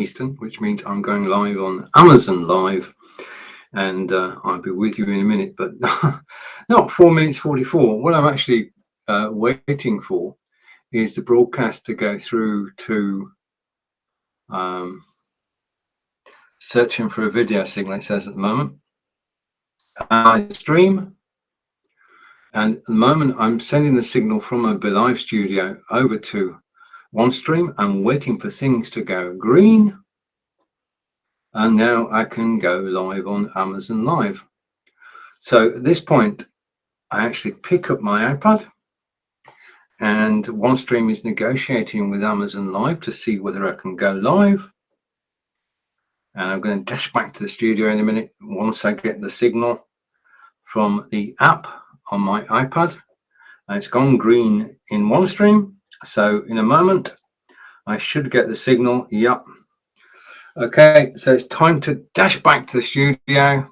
Eastern, which means I'm going live on Amazon Live, and I'll be with you in a minute, but not 4 minutes 44. What I'm actually waiting for is the broadcast to go through to searching for a video signal, it says at the moment. I stream, and at the moment I'm sending the signal from a Be.Live studio over to OneStream. I'm waiting for things to go green, and now I can go live on Amazon Live. So at this point, I actually pick up my iPad, and OneStream is negotiating with Amazon Live to see whether I can go live. And I'm going to dash back to the studio in a minute once I get the signal from the app on my iPad. And it's gone green in OneStream. So in a moment, I should get the signal. Yep. Okay, so it's time to dash back to the studio.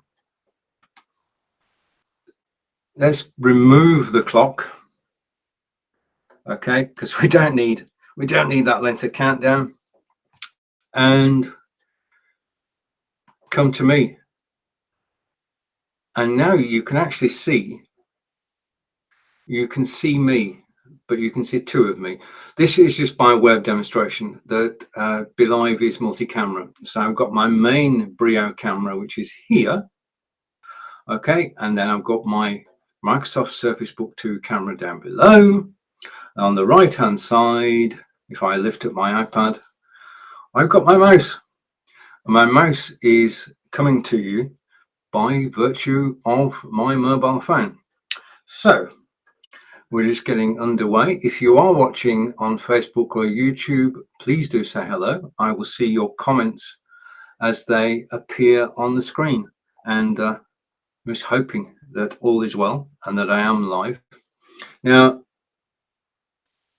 Let's remove the clock. Okay, because we don't need that length of countdown. And come to me. And now you can actually see, you can see me, but you can see two of me. This is just by web demonstration that Be.Live is multi-camera. So I've got my main Brio camera, which is here. Okay, and then I've got my Microsoft Surface Book 2 camera down below. On the right hand side, if I lift up my iPad, I've got my mouse. And my mouse is coming to you by virtue of my mobile phone. So we're just getting underway. If you are watching on Facebook or YouTube, please do say hello. I will see your comments as they appear on the screen. And I'm just hoping that all is well and that I am live. Now,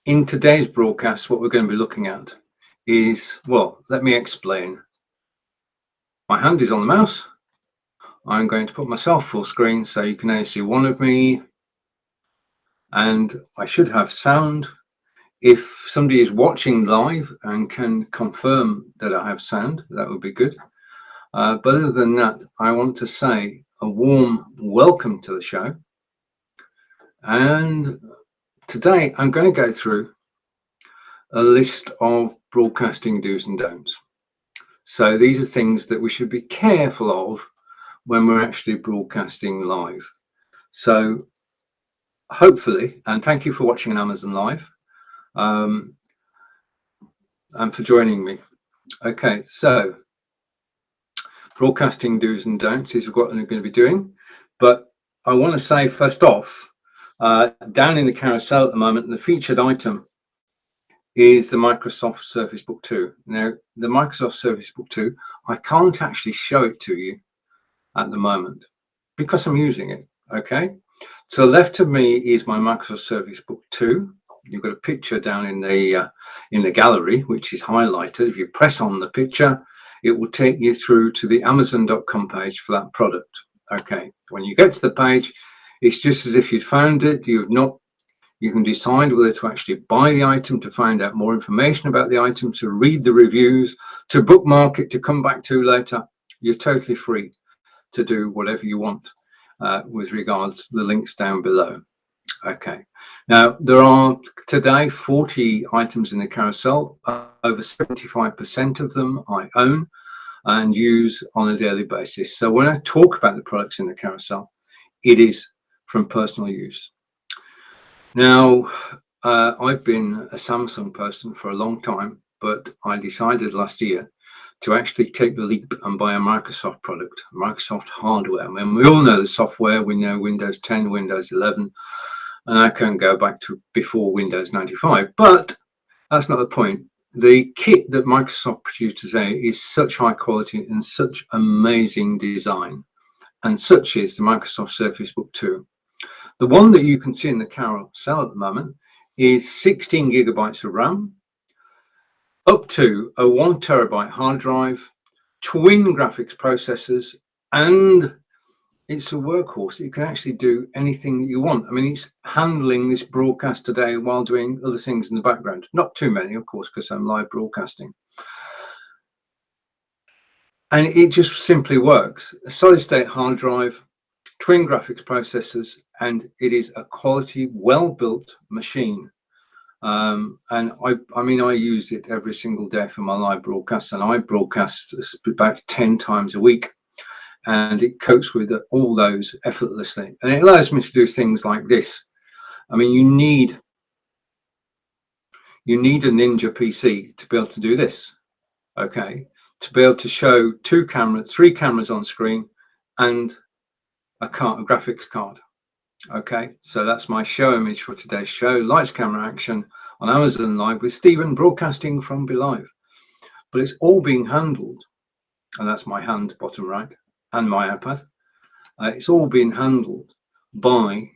in today's broadcast, what we're going to be looking at is, well, let me explain. My hand is on the mouse. I'm going to put myself full screen so you can only see one of me, and I should have sound. If somebody is watching live and can confirm that I have sound, that would be good. But other than that, I want to say a warm welcome to the show. And today I'm going to go through a list of broadcasting do's and don'ts. So these are things that we should be careful of when we're actually broadcasting live. So hopefully, and thank you for watching on Amazon Live and for joining me. Okay, so broadcasting do's and don'ts is what I'm going to be doing. But I want to say first off, down in the carousel at the moment, the featured item is the Microsoft Surface Book 2. Now, the Microsoft Surface Book 2, I can't actually show it to you at the moment because I'm using it. Okay, so left of me is my Microsoft Surface Book 2. You've got a picture down in the gallery, which is highlighted. If you press on the picture, it will take you through to the Amazon.com page for that product. Okay, when you get to the page, it's just as if you'd found it. You can decide whether to actually buy the item, to find out more information about the item, to read the reviews, to bookmark it, to come back to later. You're totally free to do whatever you want with regards to the links down below. Okay, now there are today 40 items in the carousel. Over 75% of them I own and use on a daily basis. So when I talk about the products in the carousel, it is from personal use. Now, I've been a Samsung person for a long time, but I decided last year to actually take the leap and buy a Microsoft product, Microsoft hardware. I mean, we all know the software. We know Windows 10, Windows 11, and I can go back to before Windows 95. But that's not the point. The kit that Microsoft produces today is such high quality and such amazing design, and such is the Microsoft Surface Book 2. The one that you can see in the carousel at the moment is 16 gigabytes of RAM, up to a 1 terabyte hard drive, twin graphics processors, and it's a workhorse. You can actually do anything that you want. I mean, it's handling this broadcast today while doing other things in the background. Not too many, of course, because I'm live broadcasting. And it just simply works. A solid state hard drive, twin graphics processors, and it is a quality, well-built machine. And I mean, I use it every single day for my live broadcasts, and I broadcast about 10 times a week, and it copes with all those effortlessly. And it allows me to do things like this. I mean, you need a Ninja PC to be able to do this, okay? To be able to show 3 cameras on screen and a graphics card. Okay, so that's my show image for today's show. Lights, camera, action on Amazon Live with Stephen, broadcasting from Be.Live. But it's all being handled, and that's my hand bottom right, and my iPad. It's all being handled by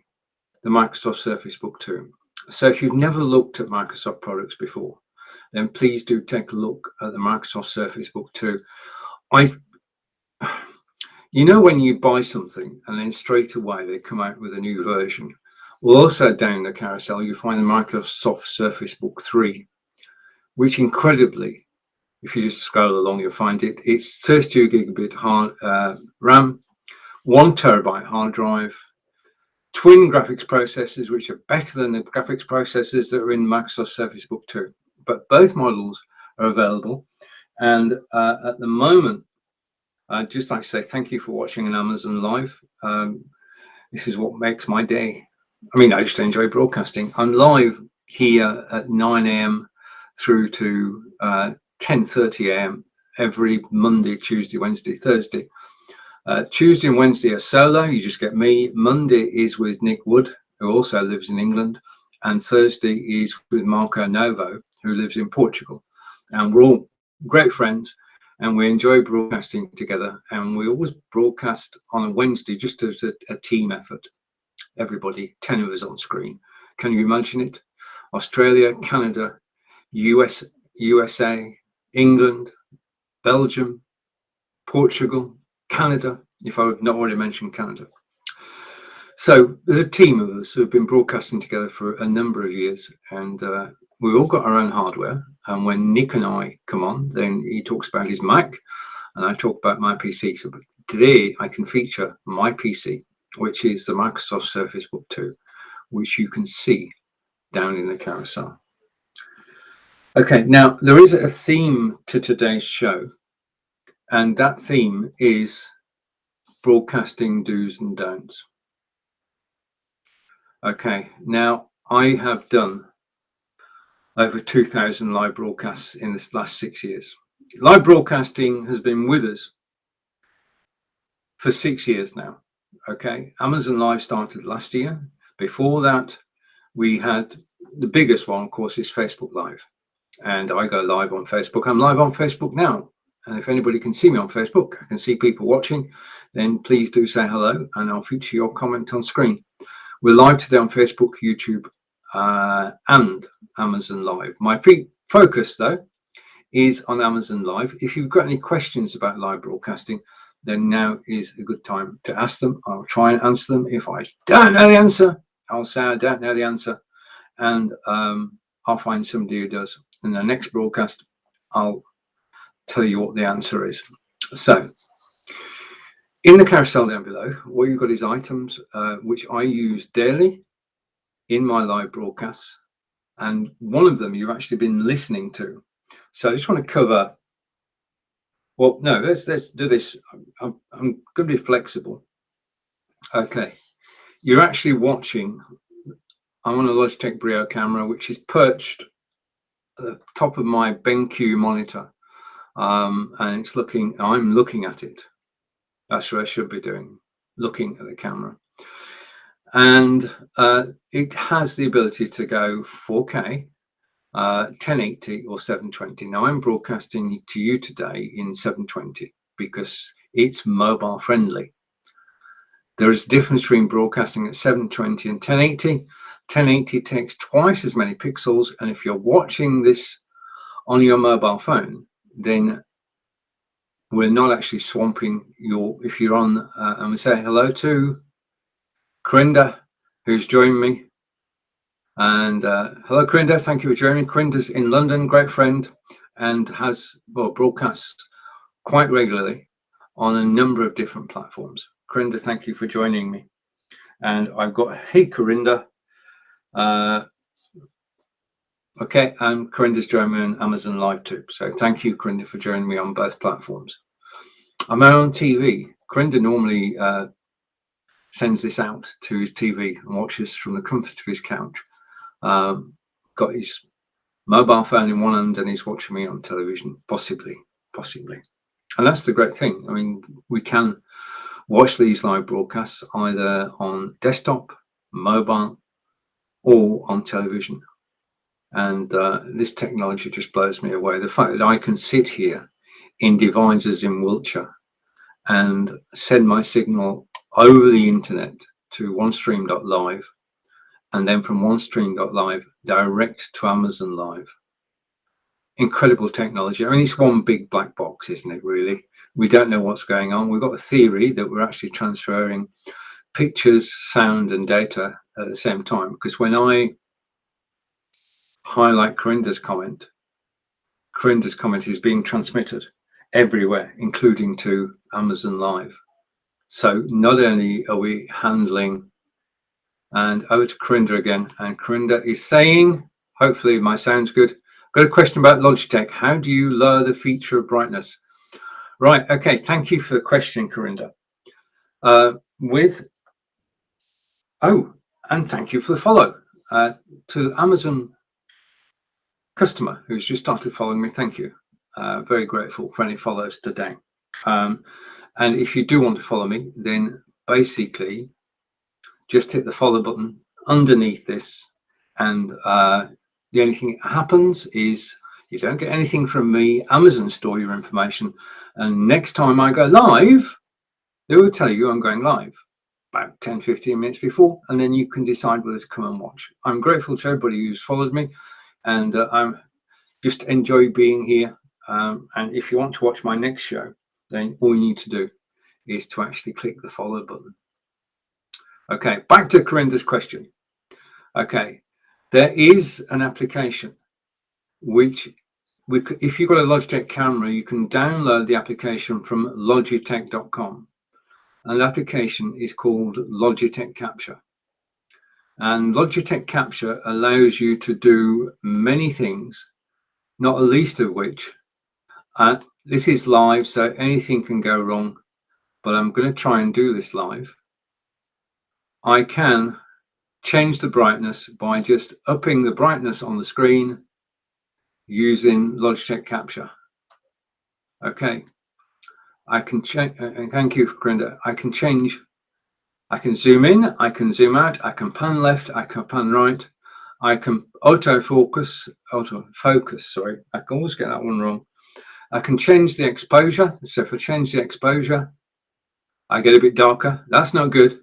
the Microsoft Surface Book 2. So if you've never looked at Microsoft products before, then please do take a look at the Microsoft Surface Book 2. You know, when you buy something and then straight away they come out with a new version. Well, also down the carousel, you find the Microsoft Surface Book 3, which incredibly, if you just scroll along, you'll find it's 32 gigabit RAM, 1 terabyte hard drive, twin graphics processors, which are better than the graphics processors that are in Microsoft Surface Book 2. But both models are available. And at the moment, I'd just like to say thank you for watching an Amazon Live. This is what makes my day. I mean, I just enjoy broadcasting. I'm live here at 9 a.m. through to 10:30 a.m. every Monday, Tuesday, Wednesday, Thursday. Tuesday and Wednesday are solo. You just get me. Monday is with Nick Wood, who also lives in England. And Thursday is with Marco Novo, who lives in Portugal. And we're all great friends. And we enjoy broadcasting together, and we always broadcast on a Wednesday just as a team effort. Everybody, 10 of us on screen. Can you imagine it? Australia, Canada, USA, England, Belgium, Portugal, Canada, if I would not already mentioned Canada. So there's a team of us who have been broadcasting together for a number of years, and we've all got our own hardware. And when Nick and I come on, then he talks about his Mac and I talk about my PC. So today I can feature my PC, which is the Microsoft Surface Book 2, which you can see down in the carousel. Okay, now there is a theme to today's show, and that theme is broadcasting do's and don'ts. Okay, now I have done over 2,000 live broadcasts in this last 6 years. Live broadcasting has been with us for 6 years now. Okay, Amazon Live started last year. Before that, we had the biggest one, of course, is Facebook Live. And I go live on Facebook. I'm live on Facebook now. And if anybody can see me on Facebook, I can see people watching, then please do say hello and I'll feature your comment on screen. We're live today on Facebook, YouTube, and Amazon Live. My focus, though, is on Amazon Live. If you've got any questions about live broadcasting, then now is a good time to ask them. I'll try and answer them. If I don't know the answer, I'll say I don't know the answer, and I'll find somebody who does. In the next broadcast, I'll tell you what the answer is. So in the carousel down below, what you've got is items which I use daily in my live broadcasts, and one of them you've actually been listening to. So I just want to cover, well, no, let's do this. I'm going to be flexible. Okay, you're actually watching, I'm on a Logitech Brio camera, which is perched at the top of my BenQ monitor, and it's looking, I'm looking at it. That's what I should be doing, looking at the camera. And it has the ability to go 4K, 1080 or 720. Now I'm broadcasting to you today in 720 because it's mobile friendly. There is a difference between broadcasting at 720 and 1080. 1080 takes twice as many pixels, and if you're watching this on your mobile phone, then we're not actually swamping your, if you're on, and we say hello to Corinda, who's joined me. And hello, Corinda. Thank you for joining. Corinda's in London, great friend, and has, well, broadcasts quite regularly on a number of different platforms. Corinda, thank you for joining me. And I've got, hey, Corinda. Okay, and Corinda's joined me on Amazon Live too. So thank you, Corinda, for joining me on both platforms. I'm out on TV. Corinda normally sends this out to his TV and watches from the comfort of his couch. Got his mobile phone in one hand and he's watching me on television, possibly. And that's the great thing. I mean, we can watch these live broadcasts either on desktop, mobile, or on television. And this technology just blows me away. The fact that I can sit here in devices in Wiltshire and send my signal over the internet to onestream.live, and then from onestream.live direct to Amazon Live. Incredible technology. I mean, it's one big black box, isn't it, really? We don't know what's going on. We've got a theory that we're actually transferring pictures, sound, and data at the same time. Because when I highlight Corinda's comment is being transmitted everywhere, including to Amazon Live. So not only are we handling, and over to Corinda again, and Corinda is saying, hopefully my sound's good. Got a question about Logitech. How do you lower the feature of brightness? Right, okay, thank you for the question, Corinda. And thank you for the follow. To Amazon customer who's just started following me, thank you. Very grateful for any follows today. And if you do want to follow me, then basically just hit the follow button underneath this, and the only thing that happens is you don't get anything from me. Amazon store your information, and next time I go live, they will tell you I'm going live about 10-15 minutes before, and then you can decide whether to come and watch. I'm grateful to everybody who's followed me, and I'm just enjoy being here. And if you want to watch my next show, then all you need to do is to actually click the follow button. Okay, back to Corinda's question. Okay, there is an application which, if you've got a Logitech camera, you can download the application from logitech.com. And the application is called Logitech Capture. And Logitech Capture allows you to do many things, not the least of which, this is live, so anything can go wrong, but I'm going to try and do this live. I can change the brightness by just upping the brightness on the screen using Logitech Capture. Okay, I can change, and thank you, Corinda. I can change, I can zoom in, I can zoom out, I can pan left, I can pan right, I can autofocus, sorry, I can always get that one wrong. I can change the exposure. So if I change the exposure, I get a bit darker. That's not good,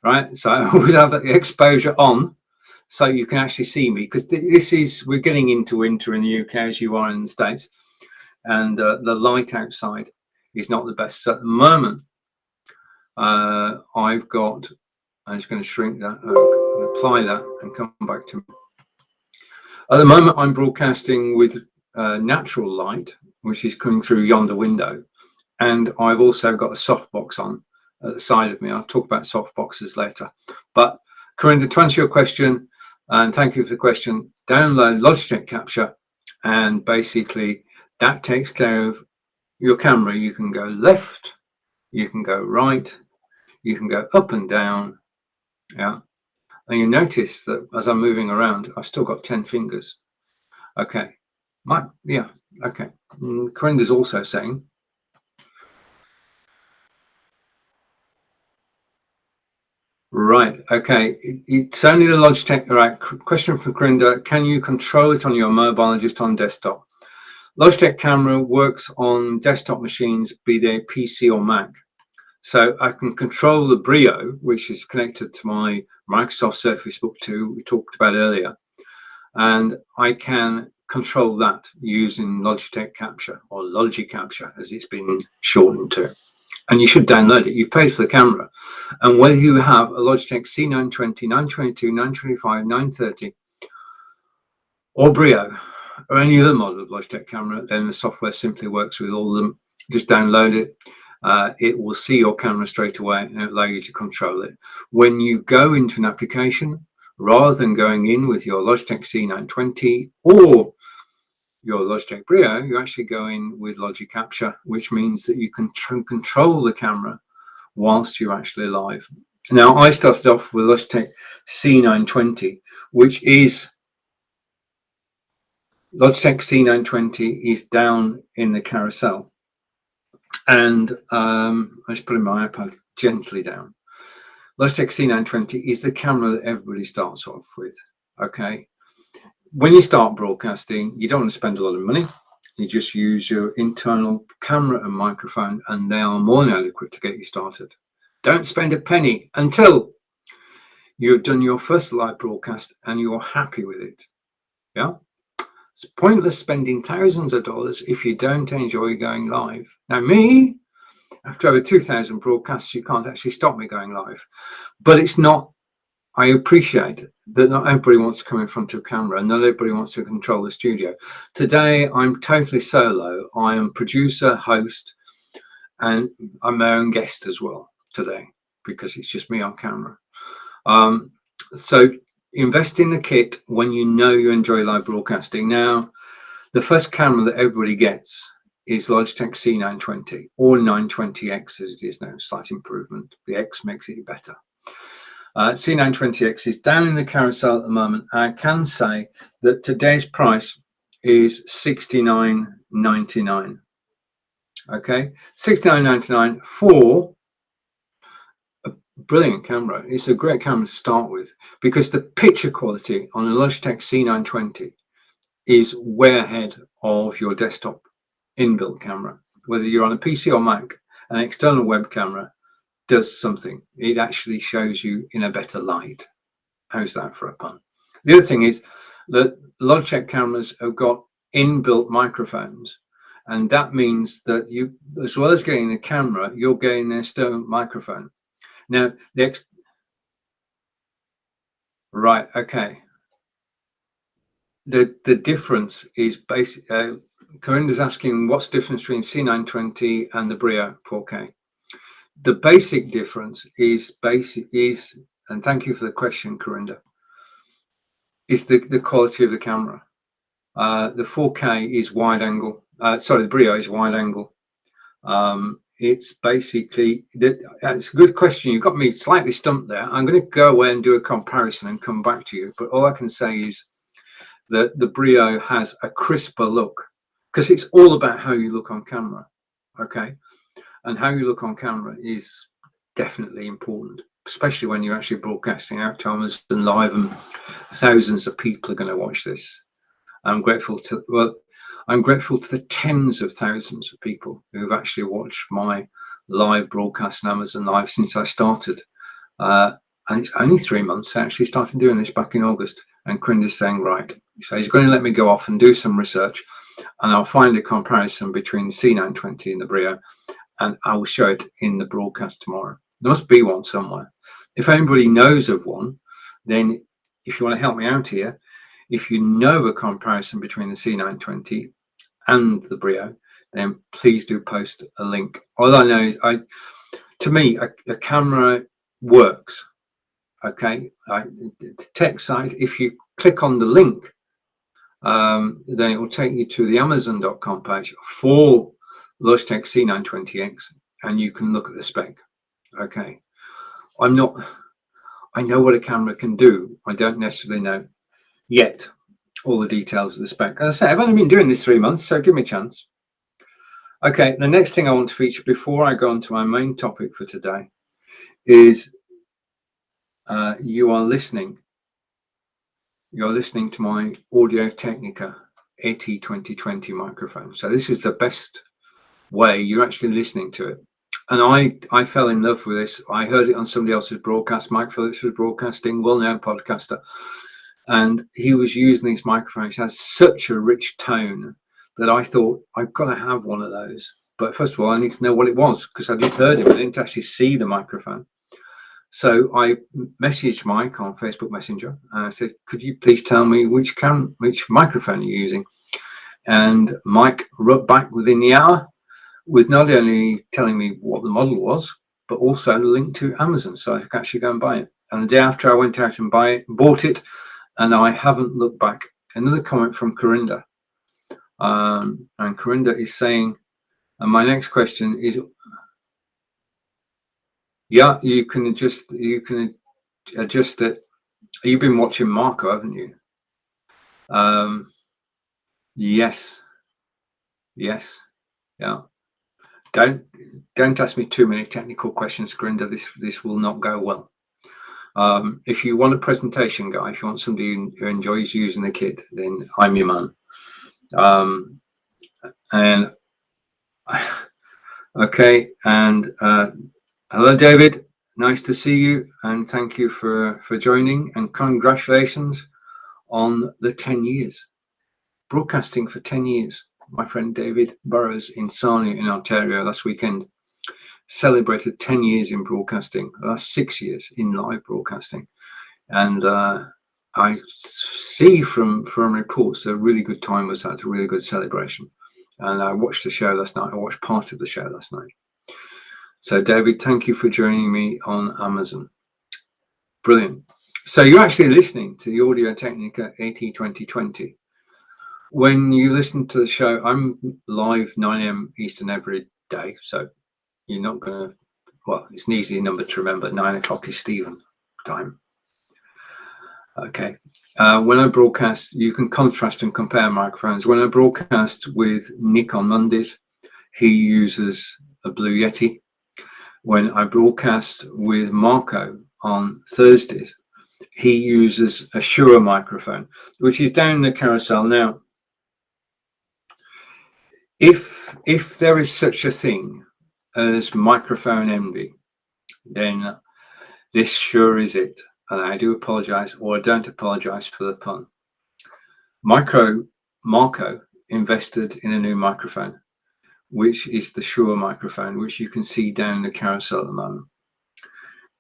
right? So I always have the exposure on so you can actually see me, because we're getting into winter in the UK as you are in the States, and the light outside is not the best. So at the moment, I'm just going to shrink that, apply that and come back to me. At the moment, I'm broadcasting with natural light, which is coming through yonder window. And I've also got a softbox on at the side of me. I'll talk about softboxes later. But Corinda, to answer your question, and thank you for the question, download Logitech Capture, and basically that takes care of your camera. You can go left, you can go right, you can go up and down. Yeah. And you notice that as I'm moving around, I've still got 10 fingers. Okay. Okay. Corinda's also saying, right, okay, it's only the Logitech. Right, question from Corinda, can you control it on your mobile and just on desktop? Logitech camera works on desktop machines, be they PC or Mac. So I can control the Brio, which is connected to my Microsoft Surface Book 2 we talked about earlier, and I can control that using Logitech Capture, or Logi Capture as it's been shortened to. And you should download it. You've paid for the camera, and whether you have a Logitech C920, 922, 925, 930 or Brio or any other model of Logitech camera, then the software simply works with all of them. Just download it. It will see your camera straight away and allow you to control it. When you go into an application, rather than going in with your Logitech C920 or your Logitech Brio, you actually go in with Logitech Capture, which means that you can control the camera whilst you're actually live. Now, I started off with Logitech C920, which is Logitech C920 is down in the carousel. And I'm just putting my iPad gently down. Logitech C920 is the camera that everybody starts off with. Okay. When you start broadcasting, you don't want to spend a lot of money. You just use your internal camera and microphone, and they are more than adequate to get you started. Don't spend a penny until you've done your first live broadcast and you're happy with it. Yeah. It's pointless spending thousands of dollars if you don't enjoy going live. Now, me, after over 2,000 broadcasts, you can't actually stop me going live. But it's not, I appreciate that not everybody wants to come in front of a camera and not everybody wants to control the studio. Today, I'm totally solo. I am producer, host, and I'm my own guest as well today because it's just me on camera. So invest in the kit when you know you enjoy live broadcasting. Now, the first camera that everybody gets is Logitech C920 or 920X as it is now, slight improvement. The X makes it better. C920X is down in the carousel at the moment. I can say that today's price is $69.99. Okay, $69.99 for a brilliant camera. It's a great camera to start with because the picture quality on a Logitech C920 is way ahead of your desktop inbuilt camera. Whether you're on a PC or Mac, an external web camera does something. It actually shows you in a better light. How's that for a pun? The other thing is that Logitech cameras have got inbuilt microphones, and that means that you, as well as getting the camera, you're getting an external microphone. Now, right, okay. The difference is basic. Corinda's asking what's the difference between C920 and the Brio 4K. The basic difference is and thank you for the question, Corinda, is the quality of the camera. The 4K is wide angle. Sorry, the Brio is wide angle. It's basically that's a good question. You've got me slightly stumped there. I'm going to go away and do a comparison and come back to you. But all I can say is that the Brio has a crisper look because it's all about how you look on camera. Okay. And how you look on camera is definitely important, especially when you're actually broadcasting out to Amazon Live and thousands of people are going to watch this. I'm grateful to the tens of thousands of people who have actually watched my live broadcast on Amazon Live since I started. And it's only 3 months. I actually started doing this back in August. And Corinda's saying, right, so he's going to let me go off and do some research and I'll find a comparison between the C920 and the Brio. And I will show it in the broadcast tomorrow. There must be one somewhere. If anybody knows of one, then if you want to help me out here, if you know of a comparison between the C920 and the Brio, then please do post a link. All I know is, to me, a camera works. Okay, the tech site, if you click on the link, then it will take you to the Amazon.com page for Logitech C920X, and you can look at the spec. Okay, I know what a camera can do. I don't necessarily know yet all the details of the spec. As I say, I've only been doing this 3 months, so give me a chance. Okay, the next thing I want to feature before I go on to my main topic for today is you're listening to my Audio Technica AT2020 microphone. So this is the best way you're actually listening to it. And I fell in love with this. I heard it on somebody else's broadcast. Mike Phillips was broadcasting, well-known podcaster, and he was using these microphones. It has such a rich tone that I thought, I've got to have one of those. But first of all, I need to know what it was because I just heard him. I didn't actually see the microphone. So I messaged Mike on Facebook Messenger and I said, could you please tell me which microphone you're using? And Mike wrote back within the hour with not only telling me what the model was, but also a link to Amazon, so I could actually go and buy it. And the day after, I went out and bought it, and I haven't looked back. Another comment from Corinda, and Corinda is saying, and my next question is, yeah, you can adjust it. You've been watching Marco, haven't you? Yes, yeah. Don't ask me too many technical questions, Corinda. This will not go well. If you want a presentation guy, if you want somebody who enjoys using the kit, then I'm your man. And okay, and hello, David. Nice to see you, and thank you for joining, and congratulations on the 10 years broadcasting for 10 years. My friend David Burrows in Sarnia in Ontario last weekend celebrated 10 years in broadcasting. The last 6 years in live broadcasting, and I see from reports a really good time was had, a really good celebration. And I watched the show last night. I watched part of the show last night. So David, thank you for joining me on Amazon. Brilliant. So you're actually listening to the Audio Technica AT 2020. When you listen to the show, I'm live 9 a.m. Eastern every day. So you're not going to, well, it's an easy number to remember. 9 o'clock is Stephen time. Okay. When I broadcast, you can contrast and compare microphones. When I broadcast with Nick on Mondays, he uses a Blue Yeti. When I broadcast with Marco on Thursdays, he uses a Shure microphone, which is down in the carousel now. If there is such a thing as microphone envy, then this sure is it. And I do apologize, or I don't apologize for the pun. Marco invested in a new microphone, which is the Shure microphone, which you can see down the carousel at the moment.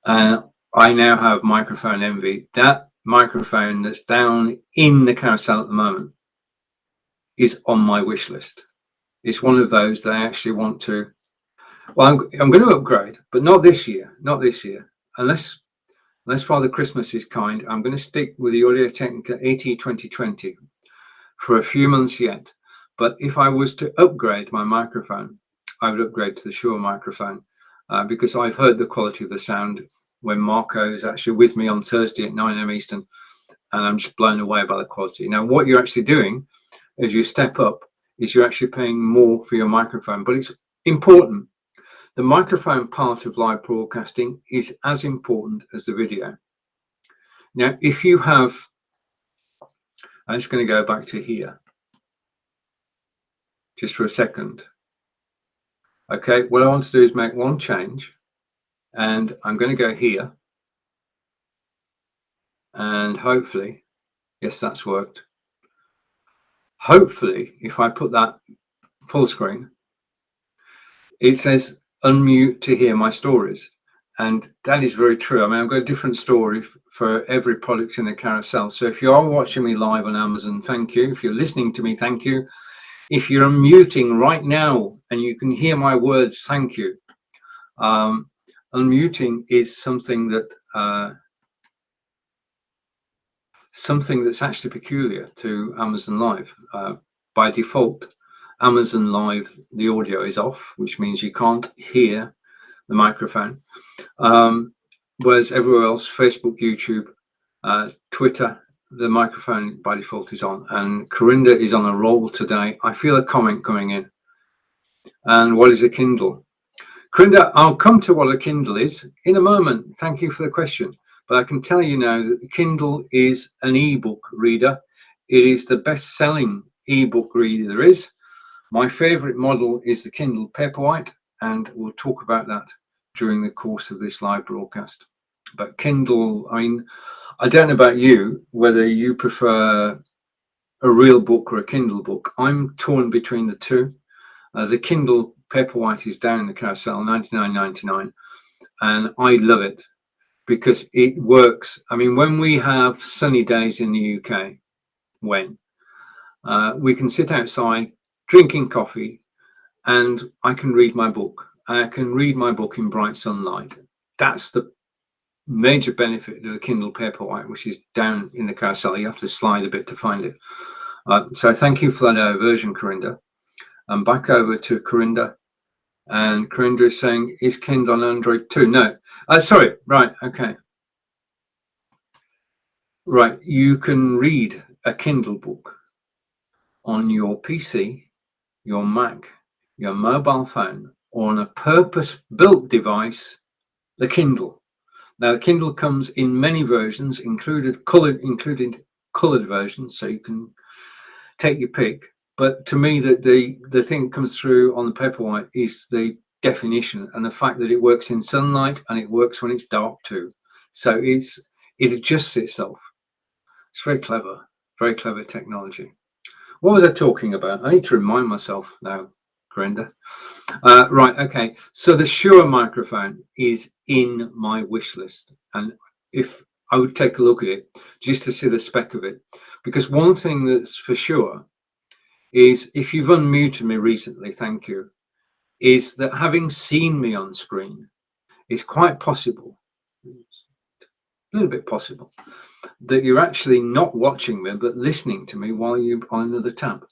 And I now have microphone envy. That microphone that's down in the carousel at the moment is on my wish list. It's one of those that I actually want to, well, I'm going to upgrade, but not this year, unless Father Christmas is kind. I'm going to stick with the Audio Technica AT 2020 for a few months yet. But if I was to upgrade my microphone, I would upgrade to the Shure microphone because I've heard the quality of the sound when Marco is actually with me on Thursday at 9 a.m. Eastern, and I'm just blown away by the quality. Now, what you're actually doing as you step up is you're actually paying more for your microphone, but it's important. The microphone part of live broadcasting is as important as the video. Now, if you have, I'm just going to go back to here just for a second. Okay, what I want to do is make one change, and I'm going to go here, and hopefully, yes, that's worked. Hopefully, if I put that full screen, it says unmute to hear my stories. And that is very true. I mean, I've got a different story for every product in the carousel. So if you are watching me live on Amazon, thank you. If you're listening to me, thank you. If you're unmuting right now and you can hear my words, thank you. Unmuting is something that's actually peculiar to Amazon Live. By default, Amazon Live, the audio is off, which means you can't hear the microphone. Whereas everywhere else, Facebook, YouTube, Twitter, the microphone by default is on. And Corinda is on a roll today. I feel a comment coming in. And what is a Kindle? Corinda, I'll come to what a Kindle is in a moment. Thank you for the question. But I can tell you now that the Kindle is an ebook reader. It is the best-selling ebook reader there is. My favorite model is the Kindle Paperwhite, and we'll talk about that during the course of this live broadcast. But Kindle, I mean, I don't know about you, whether you prefer a real book or a Kindle book. I'm torn between the two. As a Kindle Paperwhite is down in the carousel, $99.99, and I love it because it works. I mean, when we have sunny days in the UK, we can sit outside drinking coffee and I can read my book. And I can read my book in bright sunlight. That's the major benefit of the Kindle Paperwhite, which is down in the carousel. You have to slide a bit to find it. So thank you for that version, Corinda. I'm back over to Corinda, and Corinda is saying, is Kindle on Android too? No. Sorry. Right. Okay. Right. You can read a Kindle book on your PC, your Mac, your mobile phone, or on a purpose-built device, the Kindle. Now, the Kindle comes in many versions, including coloured versions, so you can take your pick. But to me, the thing that comes through on the Paperwhite is the definition and the fact that it works in sunlight and it works when it's dark too. So it adjusts itself. It's very clever technology. What was I talking about? I need to remind myself now, Corinda. Right, okay. So the Shure microphone is in my wish list, and if I would take a look at it just to see the spec of it, because one thing that's for sure is, if you've unmuted me recently, thank you, is that having seen me on screen, it's quite possible, a little bit possible, that you're actually not watching me but listening to me while you're on another tab.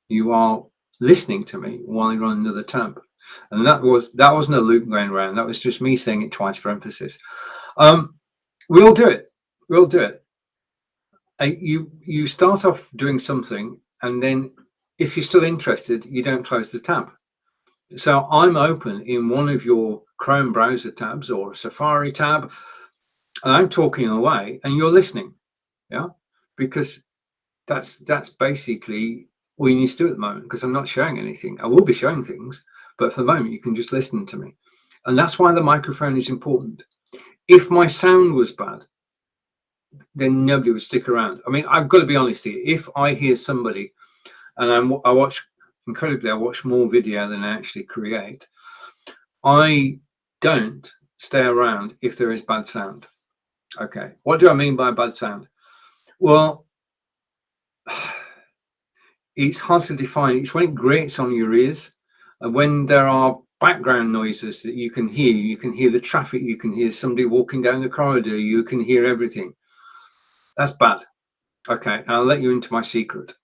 You are listening to me while you're on another tab, and that wasn't a loop going around. That was just me saying it twice for emphasis. We'll do it. You start off doing something, and then if you're still interested, you don't close the tab. So I'm open in one of your Chrome browser tabs or a Safari tab, and I'm talking away and you're listening. Yeah, because that's basically all you need to do at the moment, because I'm not showing anything. I will be showing things, but for the moment you can just listen to me. And that's why the microphone is important. If my sound was bad, then nobody would stick around. I mean, I've got to be honest here. If I hear somebody, and I watch more video than I actually create, I don't stay around if there is bad sound. Okay, what do I mean by bad sound? Well, it's hard to define. It's when it grates on your ears, and when there are background noises that you can hear the traffic, you can hear somebody walking down the corridor, you can hear everything. That's bad. Okay, I'll let you into my secret.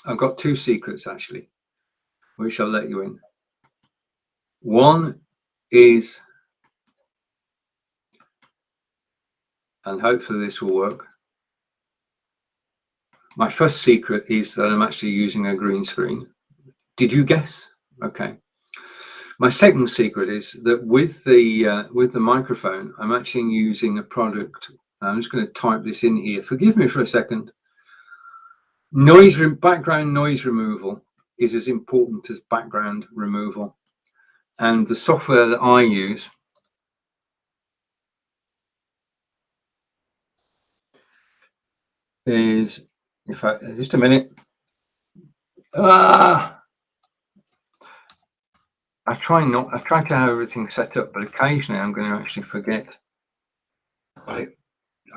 I've got two secrets actually, which I'll let you in. One is, and hopefully this will work, my first secret is that I'm actually using a green screen. Did you guess? Okay. My second secret is that with the microphone, I'm actually using a product. I'm just going to type this in here. Forgive me for a second. Background noise removal is as important as background removal. And the software that I use is, in fact, just a minute. I've tried to have everything set up, but occasionally I'm going to actually forget.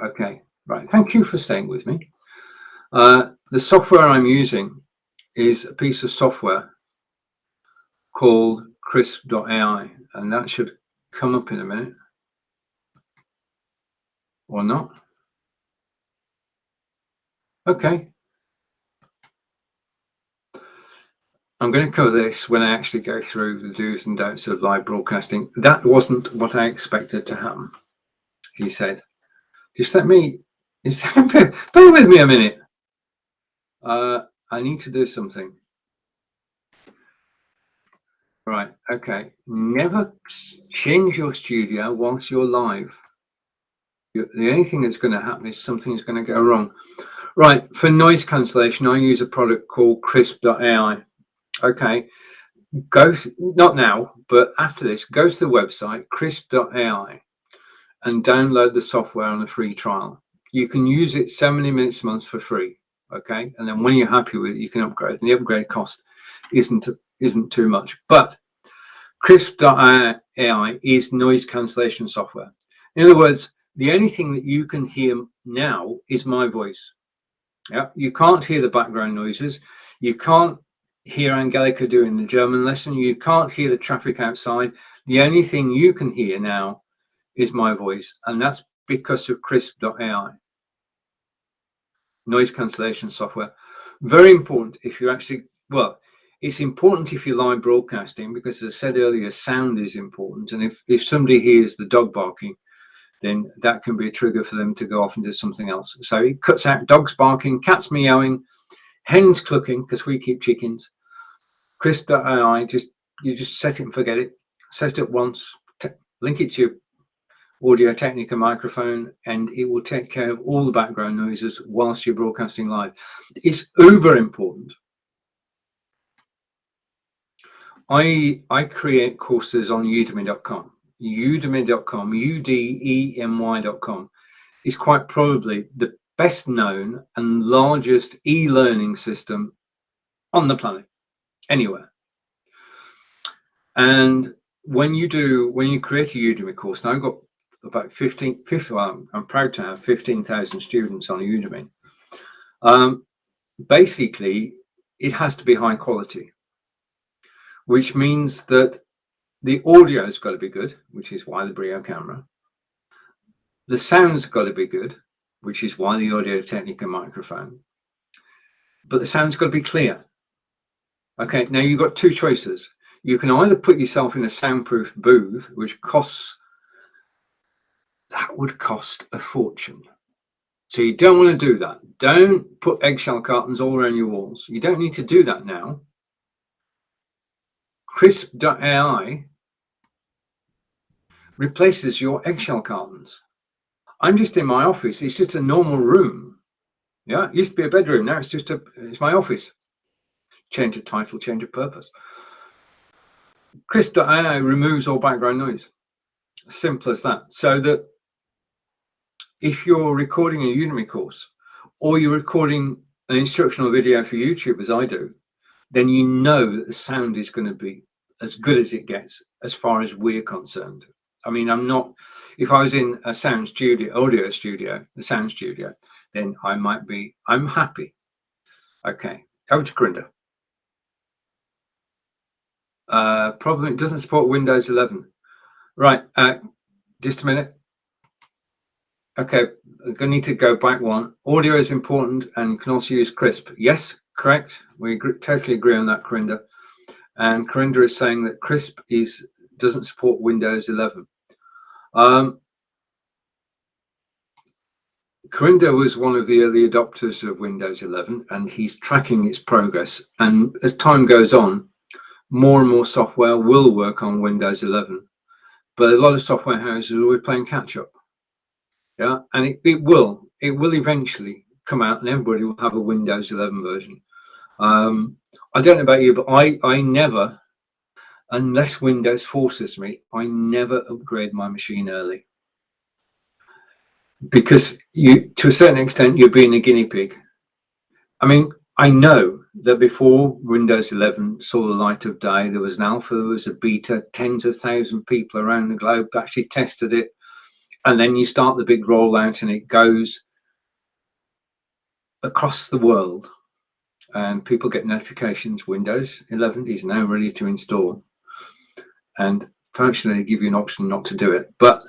Okay, right. Thank you for staying with me. The software I'm using is a piece of software called Crisp.ai, and that should come up in a minute, or not. Okay. I'm going to cover this when I actually go through the do's and don'ts of live broadcasting. That wasn't what I expected to happen, he said. Just let me, bear with me a minute. I need to do something. Right, okay. Never change your studio whilst you're live. The only thing that's going to happen is something's going to go wrong. Right, for noise cancellation, I use a product called Crisp.ai. Okay, not now, but after this, go to the website, Crisp.ai, and download the software on a free trial. You can use it 70 minutes a month for free. Okay, and then when you're happy with it, you can upgrade, and the upgrade cost isn't too much. But Crisp.ai is noise cancellation software. In other words, the only thing that you can hear now is my voice. Yeah, you can't hear the background noises. You can't hear Angelica doing the German lesson. You can't hear the traffic outside. The only thing you can hear now is my voice, and that's because of Crisp.ai, noise cancellation software. Very important if you actually, well, it's important if you're live broadcasting, because as I said earlier, sound is important. And if somebody hears the dog barking, then that can be a trigger for them to go off and do something else. So it cuts out dogs barking, cats meowing, hens clucking, because we keep chickens. Crisp.ai, you just set it and forget it. Set it once, link it to your Audio Technica microphone, and it will take care of all the background noises whilst you're broadcasting live. It's uber important. I create courses on udemy.com. Udemy.com, udemy.com is quite probably the best known and largest e-learning system on the planet, anywhere. And when you create a Udemy course, now I've got about 15, well, I'm proud to have 15,000 students on Udemy. Basically, it has to be high quality, which means that the audio has got to be good, which is why the Brio camera. The sound's got to be good, which is why the Audio Technica microphone. But the sound's got to be clear. Okay, now you've got two choices. You can either put yourself in a soundproof booth, which would cost a fortune. So you don't want to do that. Don't put eggshell cartons all around your walls. You don't need to do that now. Crisp.ai replaces your eggshell cartons. I'm just in my office. It's just a normal room. Yeah, it used to be a bedroom. Now it's my office. Change of title, change of purpose. Crisp.ai removes all background noise. Simple as that. So that if you're recording a Udemy course, or you're recording an instructional video for YouTube, as I do, then you know that the sound is going to be as good as it gets as far as we're concerned. I mean, if I was in a sound studio, audio studio, the sound studio, then I'm happy. Okay, over to Corinda. Problem, it doesn't support Windows 11. Right, just a minute. Okay, I'm going to need to go back one. Audio is important, and you can also use Crisp. Yes, correct. We totally agree on that, Corinda. And Corinda is saying that Crisp doesn't support Windows 11. Corinda was one of the early adopters of Windows 11, and he's tracking its progress. And as time goes on, more and more software will work on Windows 11. But a lot of software houses are playing catch up. Yeah, and it will eventually come out, and everybody will have a Windows 11 version. I don't know about you, but I never, unless Windows forces me, I never upgrade my machine early, because to a certain extent, you're being a guinea pig. I mean, I know that before Windows 11 saw the light of day, there was an alpha, there was a beta, tens of thousands of people around the globe actually tested it. And then you start the big rollout, and it goes across the world, and people get notifications. Windows 11 is now ready to install, and functionally give you an option not to do it. But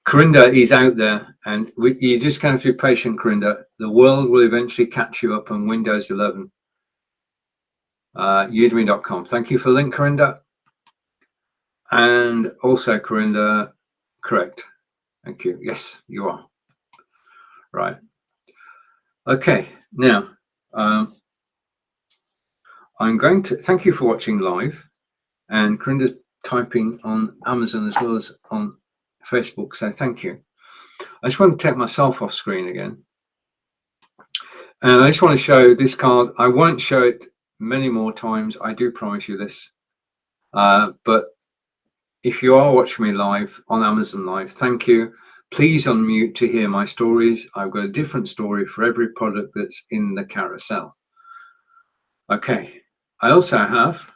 Corinda is out there, and you just kind of be patient, Corinda. The world will eventually catch you up on Windows 11. Udemy.com. Thank you for the link, Corinda. And also, Corinda, correct. Thank you. Yes, you are. Right. Okay. Now, I'm going to thank you for watching live. And Corinda's typing on Amazon as well as on Facebook, so thank you. I just want to take myself off screen again. And I just want to show this card. I won't show it many more times, I do promise you this. But if you are watching me live on Amazon Live, thank you. Please unmute to hear my stories. I've got a different story for every product that's in the carousel. Okay, I also have,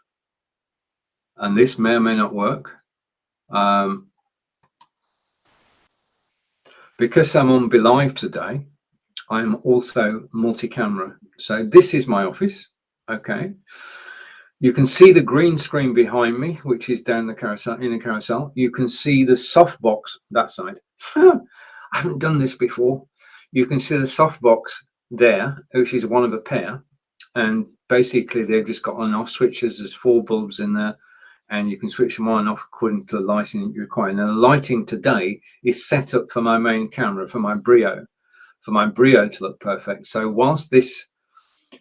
and this may or may not work, because I'm on Be.Live today, I'm also multi-camera. So this is my office, okay? You can see the green screen behind me, which is down the carousel, in the carousel. You can see the softbox that side. I haven't done this before. You can see the softbox there, which is one of a pair. And basically they've just got on and off switches. There's 4 bulbs in there, and you can switch them on and off according to the lighting you require. Now the lighting today is set up for my main camera, for my Brio to look perfect. So whilst this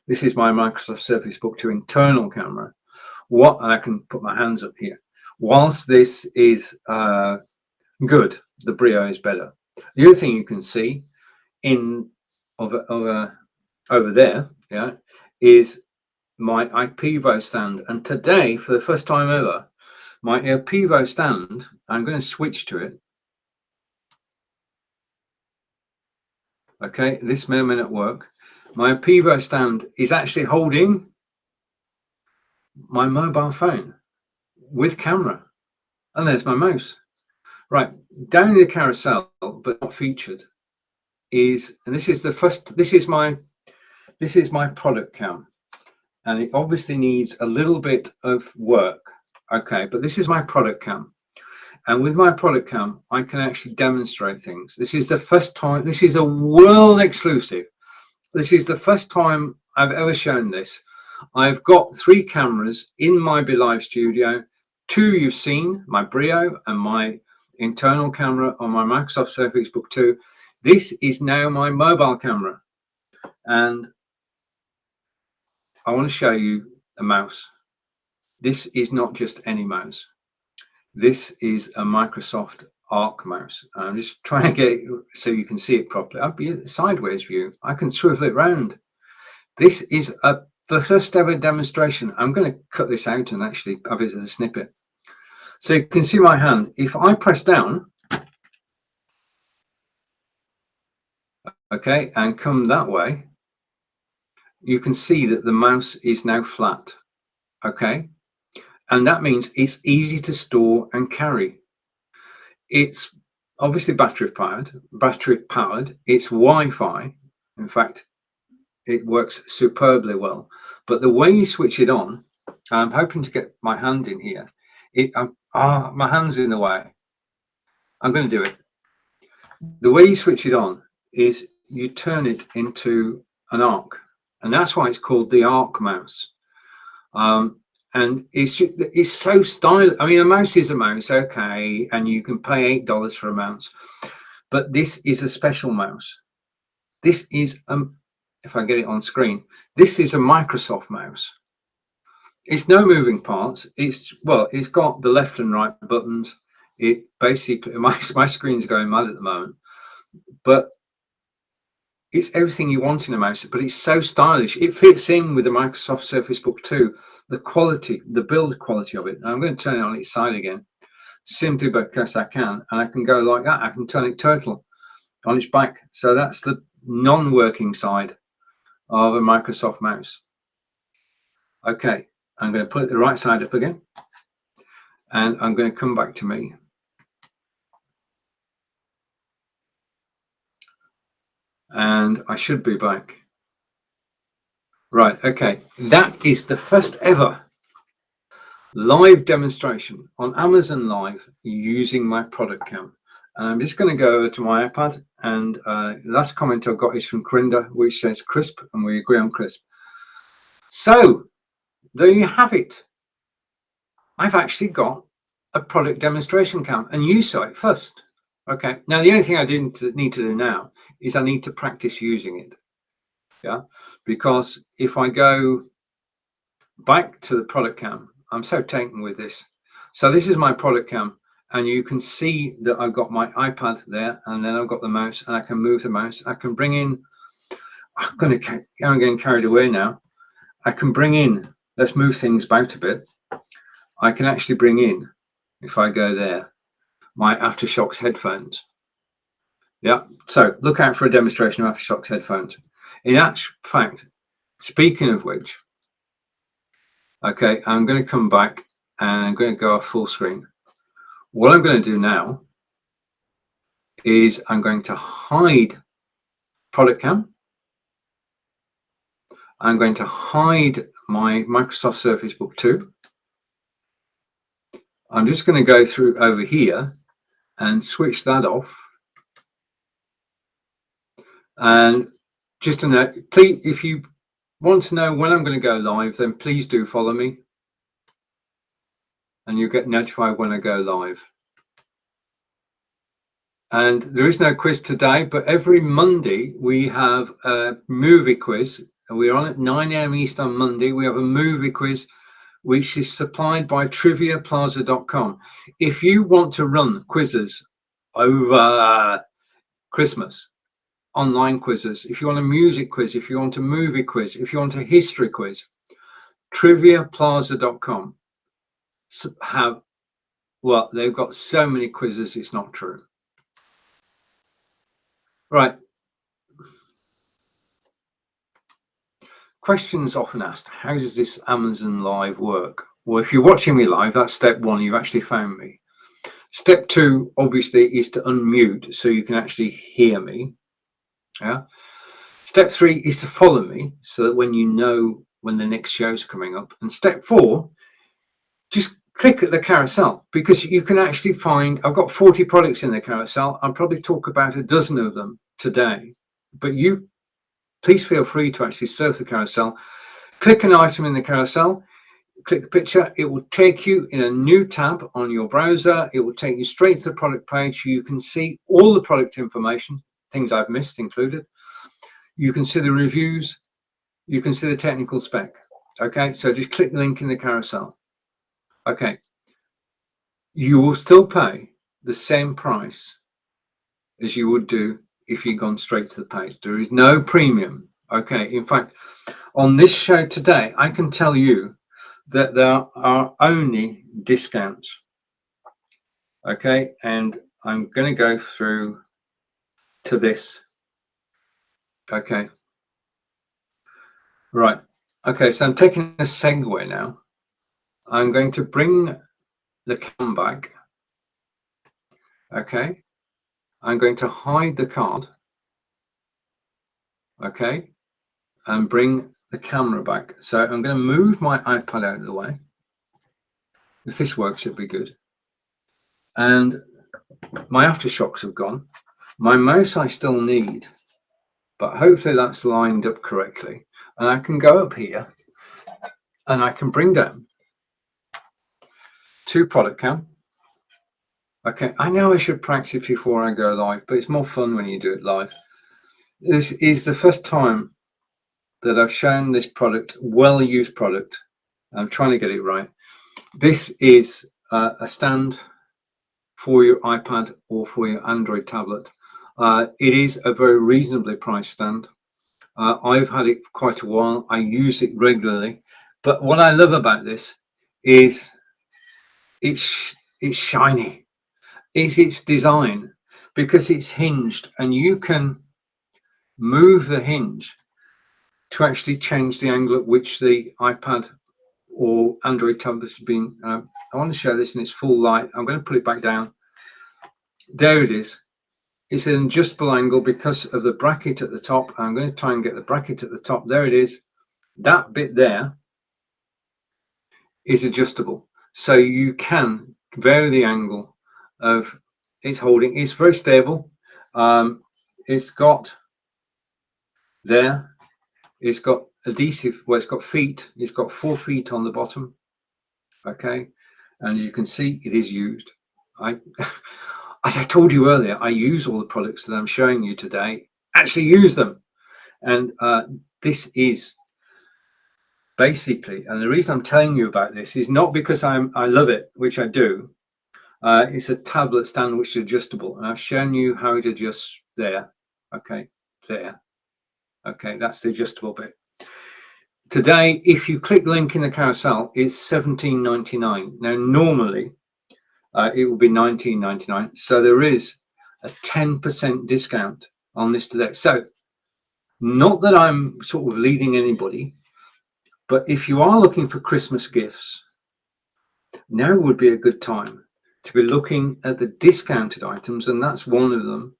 is my Microsoft Surface Book 2 internal camera, and I can put my hands up here. Whilst this is good, the Brio is better. The other thing you can see over there, yeah, is my iPivo stand. And today, for the first time ever, my iPivo stand, I'm going to switch to it. Okay, this moment at work, my iPivo stand is actually holding my mobile phone with camera, and there's my mouse. Right, down in the carousel, but not featured, is, and this is my product cam, and it obviously needs a little bit of work. Okay, but this is my product cam, and with my product cam I can actually demonstrate things. This is the first time, this is a world exclusive. This is the first time I've ever shown this. I've got 3 cameras in my Be.Live studio. 2 you've seen, my Brio and my internal camera on my Microsoft Surface Book 2. This is now my mobile camera, and I want to show you a mouse. This is not just any mouse. This is a Microsoft Arc mouse. I'm just trying to get it so you can see it properly. I'll be a sideways view. I can swivel it round. This is the first ever demonstration. I'm going to cut this out and actually have it as a snippet. So you can see my hand. If I press down, okay, and come that way, you can see that the mouse is now flat. Okay, and that means it's easy to store and carry. It's obviously battery powered. It's Wi-Fi. In fact, it works superbly well. But the way you switch it on, I'm hoping to get my hand in here. My hand's in the way. I'm going to do it. The way you switch it on is you turn it into an arc, and that's why it's called the Arc mouse. And it's so stylish. I mean, a mouse is a mouse, okay, and you can pay $8 for a mouse, but this is a special mouse. This is if I get it on screen, this is a Microsoft mouse. It's no moving parts. It's got the left and right buttons. It basically, my screen's going mad at the moment, but it's everything you want in a mouse. But it's so stylish. It fits in with the Microsoft Surface Book 2. The quality, the build quality of it. And I'm going to turn it on its side again, simply because I can, and I can go like that. I can turn it turtle on its back. So that's the non-working side of a Microsoft mouse. Okay, I'm going to put the right side up again, and I'm going to come back to me. And I should be back. Right, okay. That is the first ever live demonstration on Amazon Live using my product cam. And I'm just going to go over to my iPad, and last comment I've got is from Corinda, which says crisp, and we agree on crisp. So there you have it. I've actually got a product demonstration cam, and you saw it first. Okay, now the only thing I need to do now is I need to practice using it. Yeah, because if I go back to the product cam, I'm so taken with this. So this is my product cam, and you can see that I've got my iPad there, and then I've got the mouse, and I can move the mouse. I can bring in, I'm getting carried away now. I can bring in, let's move things about a bit. I can actually bring in, if I go there, my Aftershocks headphones. Yeah, so look out for a demonstration of Aftershocks headphones. In actual fact, speaking of which, okay, I'm going to come back and I'm going to go off full screen. What I'm going to do now is I'm going to hide product cam. I'm going to hide my Microsoft Surface Book 2. I'm just going to go through over here and switch that off. And just to note, please, if you want to know when I'm going to go live, then please do follow me, and you'll get notified when I go live. And there is no quiz today, but every Monday we have a movie quiz. And we're on at 9 a.m. East on Monday. We have a movie quiz which is supplied by triviaplaza.com. If you want to run quizzes over Christmas, online quizzes, if you want a music quiz, if you want a movie quiz, if you want a history quiz, triviaplaza.com have, well, they've got so many quizzes, it's not true. Right. Questions often asked, how does this Amazon Live work? Well, if you're watching me live, that's step one, you've actually found me. Step two, obviously, is to unmute so you can actually hear me. Yeah. Step three is to follow me so that when you know when the next show's coming up. And step four, just click at the carousel, because you can actually find, I've got 40 products in the carousel. I'll probably talk about a dozen of them today, but you please feel free to actually surf the carousel, click an item in the carousel, click the picture. It will take you in a new tab on your browser. It will take you straight to the product page. You can see all the product information, things I've missed included. You can see the reviews. You can see the technical spec. Okay, so just click the link in the carousel. Okay, you will still pay the same price as you would do if you'd gone straight to the page. There is no premium. Okay, in fact, on this show today, I can tell you that there are only discounts. Okay, and I'm going to go through to this. Okay, right. Okay, so I'm taking a segue now. I'm going to bring the cam back. Okay, I'm going to hide the card. Okay, and bring the camera back. So I'm going to move my iPad out of the way. If this works, it'll be good. And my Aftershocks have gone. My mouse I still need, but hopefully that's lined up correctly. And I can go up here and I can bring down to product cam. Okay, I know I should practice before I go live, but it's more fun when you do it live. This is the first time that I've shown this product, well-used product. I'm trying to get it right. This is a stand for your iPad or for your Android tablet. It is a very reasonably priced stand. I've had it for quite a while. I use it regularly. But what I love about this is it's shiny. It's its design, because it's hinged, and you can move the hinge to actually change the angle at which the iPad or Android tablet has been. I want to show this in its full light. I'm going to put it back down. There it is. It's an adjustable angle because of the bracket at the top. I'm going to try and get the bracket at the top. There it is. That bit there is adjustable. So you can vary the angle of its holding. It's very stable. It's got there. It's got adhesive. Well, it's got feet. It's got 4 feet on the bottom. Okay. And you can see it is used. As I told you earlier, I use all the products that I'm showing you today, actually use them. And this is basically, and the reason I'm telling you about this is not because I love it, which I do. It's a tablet stand which is adjustable. And I've shown you how it adjusts there. Okay, there. Okay, that's the adjustable bit. Today, if you click the link in the carousel, it's $17.99. Now, normally, it will be $19.99. So there is a 10% discount on this today. So not that I'm sort of leading anybody, but if you are looking for Christmas gifts, now would be a good time to be looking at the discounted items, and that's one of them.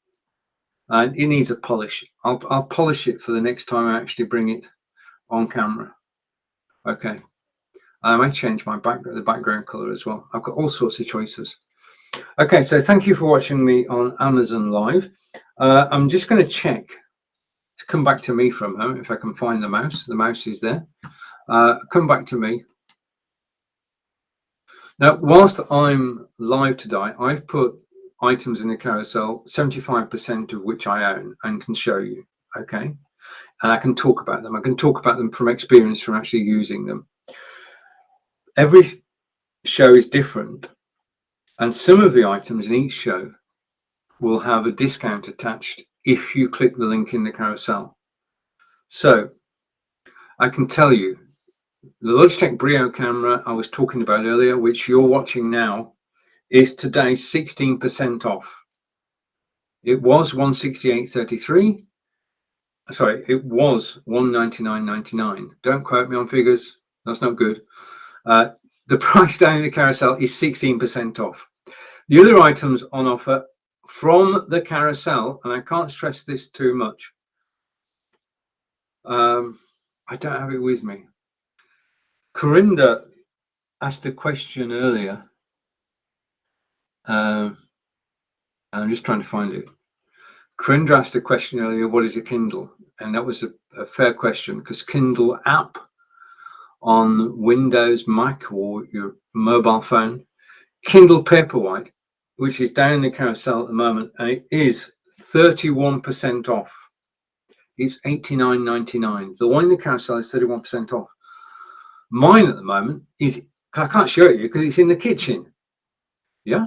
And it needs a polish. I'll polish it for the next time I actually bring it on camera. Okay, I might change my the background color as well. I've got all sorts of choices. Okay, so thank you for watching me on Amazon Live. I'm just going to check to come back to me for a moment if I can find the mouse. The mouse is there. Come back to me. Now, whilst I'm live today, I've put items in the carousel, 75% of which I own and can show you. Okay, and I can talk about them. I can talk about them from experience, from actually using them. Every show is different, and some of the items in each show will have a discount attached if you click the link in the carousel. So I can tell you the Logitech Brio camera I was talking about earlier, which you're watching now, is today 16% off. It was $168.33. Sorry, it was $199.99. Don't quote me on figures. That's not good. The price down in the carousel is 16% off. The other items on offer from the carousel, and I can't stress this too much. I don't have it with me. Corinda asked a question earlier. I'm just trying to find it. Corinda asked a question earlier, what is a Kindle? And that was a fair question, because Kindle app on Windows, Mac, or your mobile phone, Kindle Paperwhite, which is down in the carousel at the moment, and it is 31% off. It's $89.99. The one in the carousel is 31% off. Mine at the moment is, I can't show it you because it's in the kitchen. Yeah.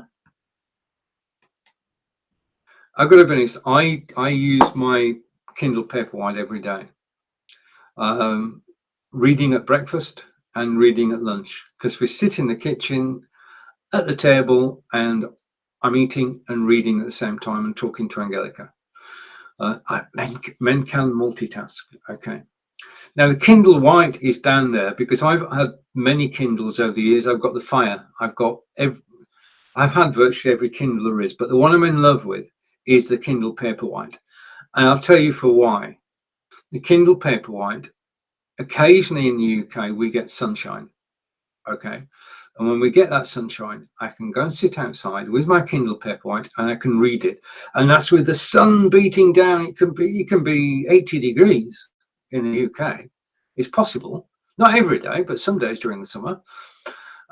I've got to be honest, I use my Kindle Paperwhite every day. Reading at breakfast and reading at lunch, because we sit in the kitchen at the table and I'm eating and reading at the same time and talking to Angelica. Men can multitask. Okay. Now the Kindle White is down there because I've had many Kindles over the years. I've got the Fire. I've had virtually every Kindle there is, but the one I'm in love with is the Kindle Paperwhite. And I'll tell you for why. The Kindle Paperwhite, occasionally in the UK, we get sunshine. Okay. And when we get that sunshine, I can go and sit outside with my Kindle Paperwhite and I can read it. And that's with the sun beating down. It can be 80 degrees in the UK. It's possible. Not every day, but some days during the summer.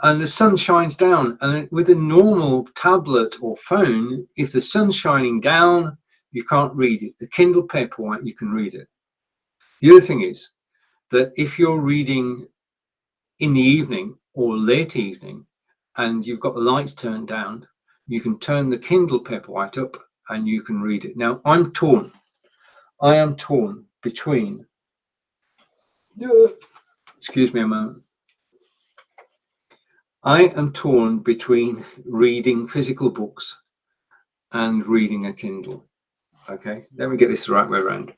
And the sun shines down. And with a normal tablet or phone, if the sun's shining down, you can't read it. The Kindle Paperwhite, you can read it. The other thing is that if you're reading in the evening or late evening and you've got the lights turned down, you can turn the Kindle Paperwhite up and you can read it. Now I'm torn. I am torn between, excuse me a moment. I am torn between reading physical books and reading a Kindle. Okay, let me get this the right way around.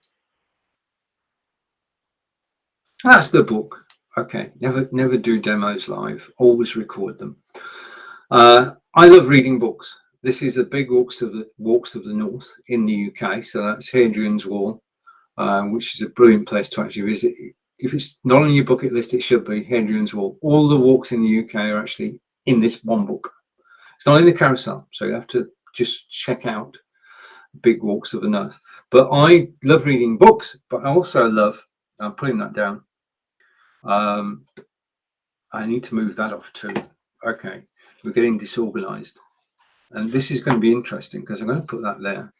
That's the book. Okay, never do demos live. Always record them. I love reading books. This is a big Walks of the North in the UK. So that's Hadrian's Wall, which is a brilliant place to actually visit. If it's not on your bucket list, it should be Hadrian's Wall. All the walks in the UK are actually in this one book. It's not in the carousel, so you have to just check out big Walks of the North. But I love reading books, but I also love, I'm putting that down. I need to move that off too. Okay, we're getting disorganized. And this is going to be interesting because I'm going to put that there.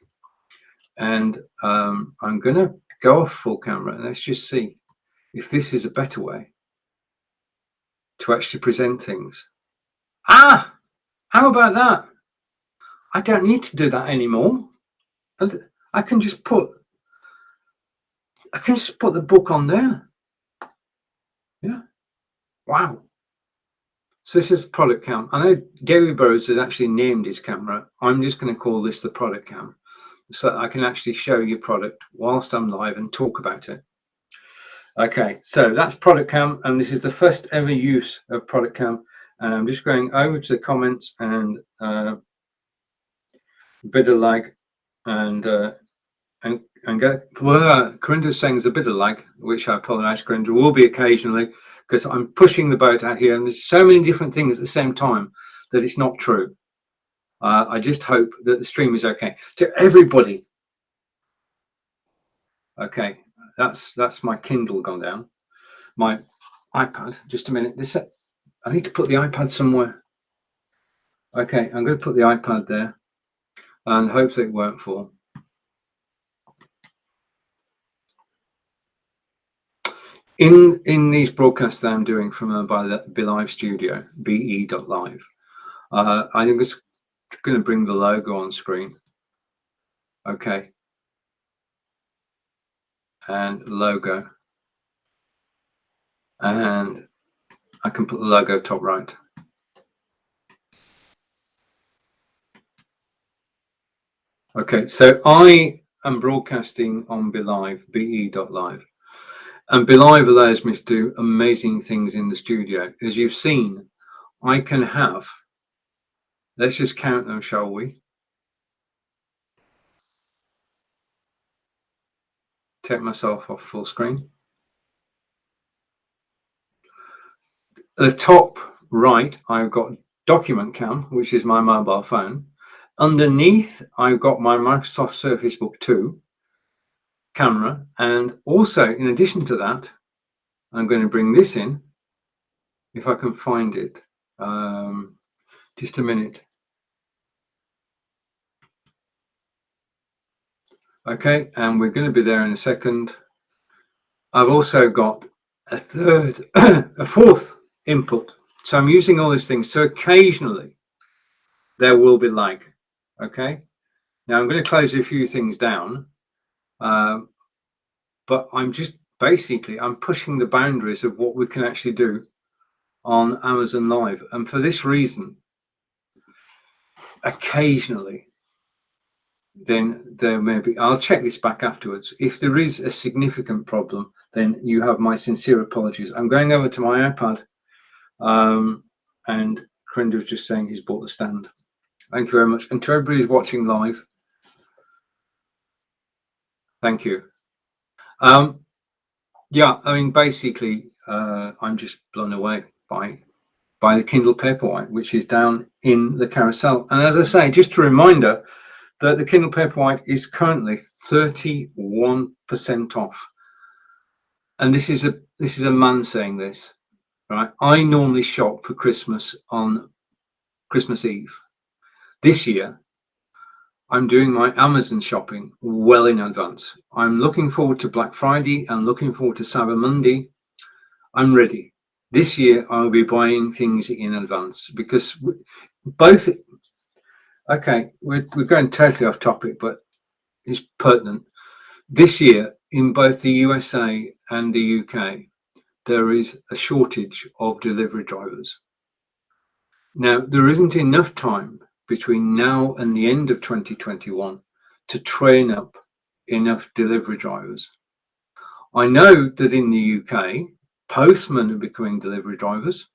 And I'm going to go off full camera and let's just see if this is a better way to actually present things. How about that? I don't need to do that anymore. And I can just put the book on there. Yeah. Wow. So this is product cam. I know Gary Burrows has actually named his camera. I'm just going to call this the product cam so that I can actually show you product whilst I'm live and talk about it. Okay, so that's product cam, and this is the first ever use of product cam. And I'm just going over to the comments and a bit of lag and and go. Well, Corinda's saying there's a bit of lag, which I apologize, Corinda, will be occasionally, because I'm pushing the boat out here and there's so many different things at the same time that it's not true. I just hope that the stream is okay. To everybody. Okay, that's my Kindle gone down. My iPad, just a minute. I need to put the iPad somewhere. Okay, I'm going to put the iPad there and hopefully it won't fall. In these broadcasts that I'm doing from by the Be.Live studio, Be.Live, I'm just going to bring the logo on screen. Okay. And logo. And I can put the logo top right. Okay, so I am broadcasting on Be.Live, Be.Live. And Be.Live allows me to do amazing things in the studio. As you've seen, I can have, let's just count them, shall we? Take myself off full screen. At the top right, I've got Document Cam, which is my mobile phone. Underneath, I've got my Microsoft Surface Book 2 camera. And also, in addition to that, I'm going to bring this in, if I can find it. Just a minute. Okay, and we're going to be there in a second. I've also got a third, a fourth input. So I'm using all these things. So occasionally there will be lag. Okay. Now I'm going to close a few things down, but I'm just basically, I'm pushing the boundaries of what we can actually do on Amazon Live. And for this reason, occasionally, then there may be, I'll check this back afterwards. If there is a significant problem, then you have my sincere apologies. I'm going over to my iPad, and Corinda was just saying he's bought the stand. Thank you very much. And to everybody who's watching live, thank you. Yeah, I mean, basically, I'm just blown away by the Kindle Paperwhite, which is down in the carousel. And as I say, just a reminder that the Kindle Paperwhite is currently 31% off. And this is a man saying this, right? I normally shop for Christmas on Christmas Eve. This year, I'm doing my Amazon shopping well in advance. I'm looking forward to Black Friday. I'm looking forward to Cyber Monday. I'm ready. This year, I'll be buying things in advance because both. Okay, we're going totally off topic, but it's pertinent. This year, in both the USA and the UK, there is a shortage of delivery drivers. Now, there isn't enough time between now and the end of 2021 to train up enough delivery drivers. I know that in the UK, postmen are becoming delivery drivers.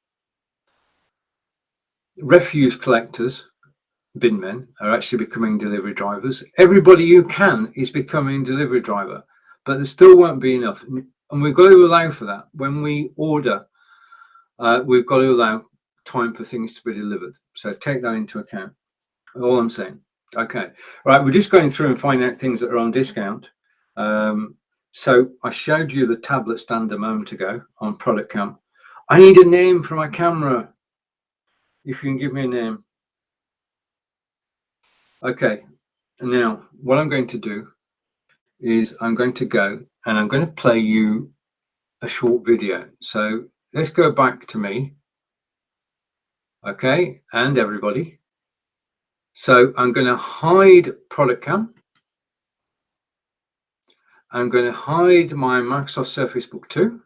Refuse collectors, bin men, are actually becoming delivery drivers. Everybody who can is becoming a delivery driver, but there still won't be enough. And we've got to allow for that. When we order, we've got to allow time for things to be delivered. So take that into account. All I'm saying. Okay. Right. We're just going through and finding out things that are on discount. So I showed you the tablet stand a moment ago on Product Cam. I need a name for my camera. If you can give me a name. Okay. Now, what I'm going to do is I'm going to go and I'm going to play you a short video. So let's go back to me. Okay. And everybody. So I'm going to hide Product Cam. I'm going to hide my Microsoft Surface Book 2.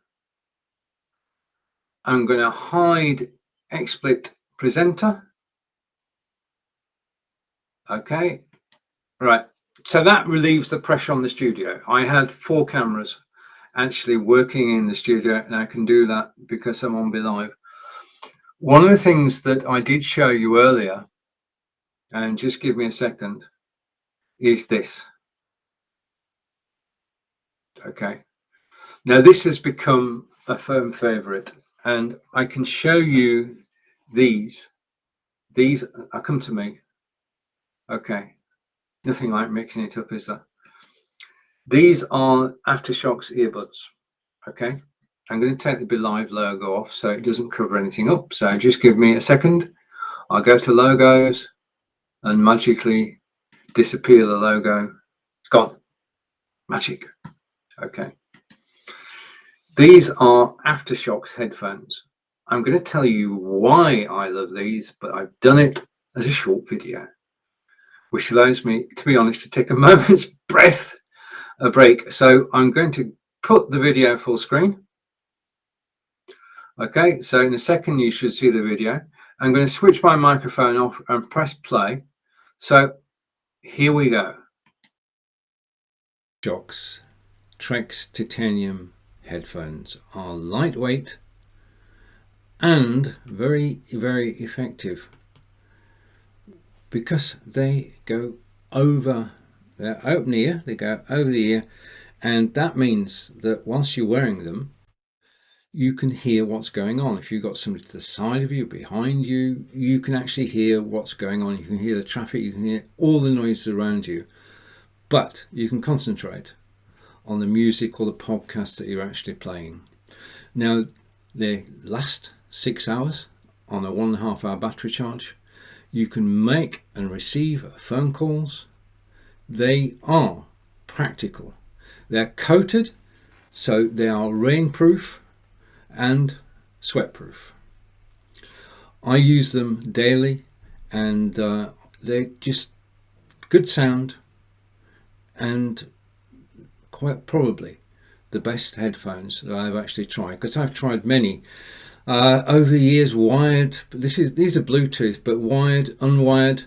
I'm going to hide XSplit Presenter. Okay, right. So that relieves the pressure on the studio. I had 4 cameras actually working in the studio, and I can do that because I'm on Be.Live. One of the things that I did show you earlier, and just give me a second, is this. Okay. Now this has become a firm favorite, and I can show you these. These are come to me. Okay. Nothing like mixing it up, is there? These are Aftershocks earbuds. Okay. I'm going to take the Be.Live logo off so it doesn't cover anything up. So just give me a second. I'll go to logos and magically disappear the logo. It's gone. Magic. Okay. These are Aftershocks headphones. I'm going to tell you why I love these, but I've done it as a short video, which allows me, to be honest, to take a moment's break. So I'm going to put the video full screen. Okay, so in a second you should see the video. I'm going to switch my microphone off and press play. So here we go. Aftershocks Trex Titanium headphones are lightweight and very, very effective because they go over their open ear, they go over the ear, and that means that whilst you're wearing them, you can hear what's going on. If you've got somebody to the side of you, behind you, you can actually hear what's going on. You can hear the traffic, you can hear all the noises around you, but you can concentrate on the music or the podcast that you're actually playing. Now, they last 6 hours on a 1.5 hour battery charge. You can make and receive phone calls. They are practical. They're coated, so they are rainproof and sweatproof. I use them daily, and they're just good sound and quite probably the best headphones that I've actually tried, because I've tried many over the years, wired. These are Bluetooth, but wired, unwired,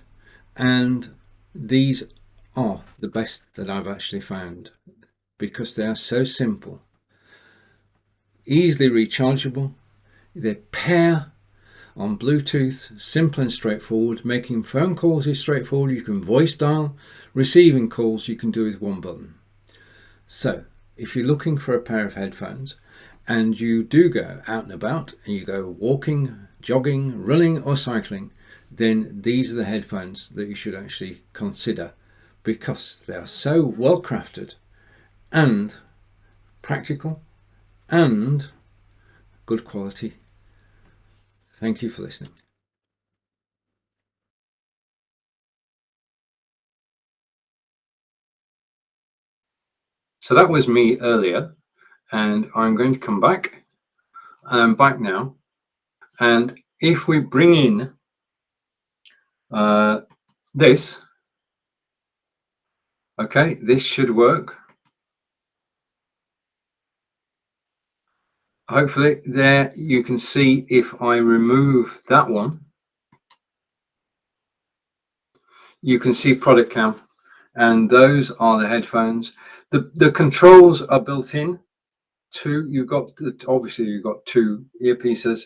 and these are the best that I've actually found because they are so simple, easily rechargeable. They pair on Bluetooth, simple and straightforward. Making phone calls is straightforward. You can voice dial. Receiving calls you can do with one button. So if you're looking for a pair of headphones and you do go out and about and you go walking, jogging, running or cycling, then these are the headphones that you should actually consider because they are so well crafted and practical and good quality. Thank you for listening. So that was me earlier, and I'm going to come back, and I'm back now. And if we bring in this, okay, this should work. Hopefully there you can see if I remove that one, you can see product cam, and those are the headphones. The controls are built in. You've got, obviously you've got two earpieces.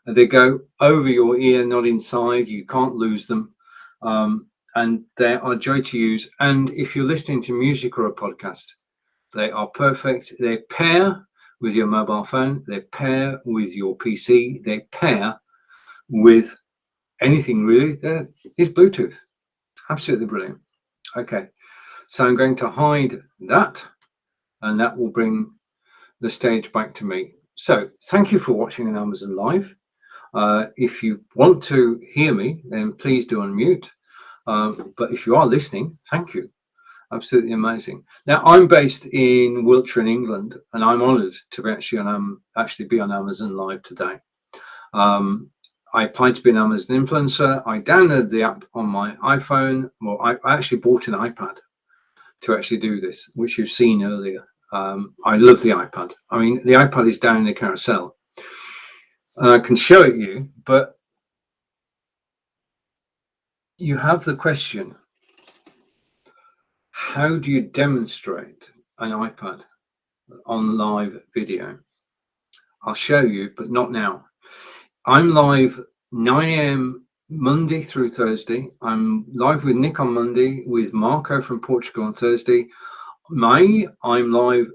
They go over your ear, not inside. You can't lose them, and they are joy to use. And if you're listening to music or a podcast, they are perfect. They pair with your mobile phone, they pair with your PC, they pair with anything really. That is Bluetooth. Absolutely brilliant. Okay, so I'm going to hide that, and that will bring the stage back to me. So thank you for watching an Amazon Live. If you want to hear me, then please do unmute. But if you are listening, thank you. Absolutely amazing. Now I'm based in Wiltshire in England, and I'm honoured to be actually be on Amazon Live today. I applied to be an Amazon influencer. I downloaded the app on my iPhone. Well, I actually bought an iPad to actually do this, which you've seen earlier. I love the iPad. I mean, the iPad is down in the carousel, and I can show it you, but you have the question, how do you demonstrate an iPad on live video? I'll show you, but not now. I'm live 9 a.m. Monday through Thursday. I'm live with Nick on Monday, with Marco from Portugal on Thursday. I'm live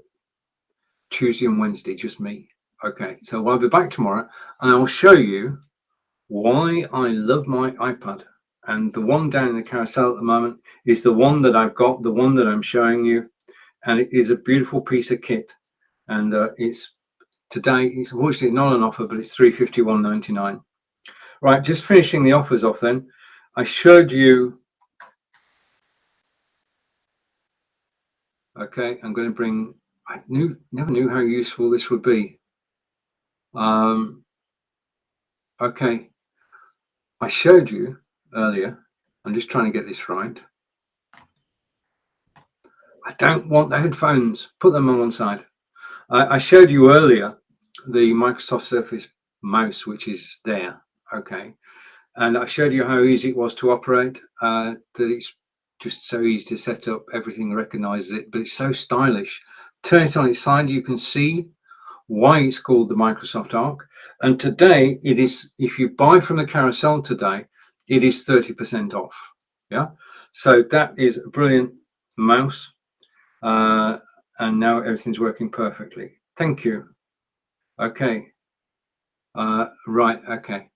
Tuesday and Wednesday, just me. Okay, so I'll be back tomorrow and I'll show you why I love my iPad. And the one down in the carousel at the moment is the one that I've got, the one that I'm showing you, and it is a beautiful piece of kit. And it's today, it's unfortunately not an offer, but it's £351.99. Right, just finishing the offers off then. I showed you. Okay, I'm going to bring. I never knew how useful this would be. Okay, I showed you earlier. I'm just trying to get this right. I don't want the headphones. Put them on one side. I showed you earlier the Microsoft Surface mouse, which is there. Okay, and I showed you how easy it was to operate. That it's just so easy to set up. Everything recognizes it, but it's so stylish. Turn it on its side, you can see why it's called the Microsoft Arc. And today it is, if you buy from the carousel today, it is 30% off. Yeah, so that is a brilliant mouse. And now everything's working perfectly. Thank you. Okay. Right. Okay.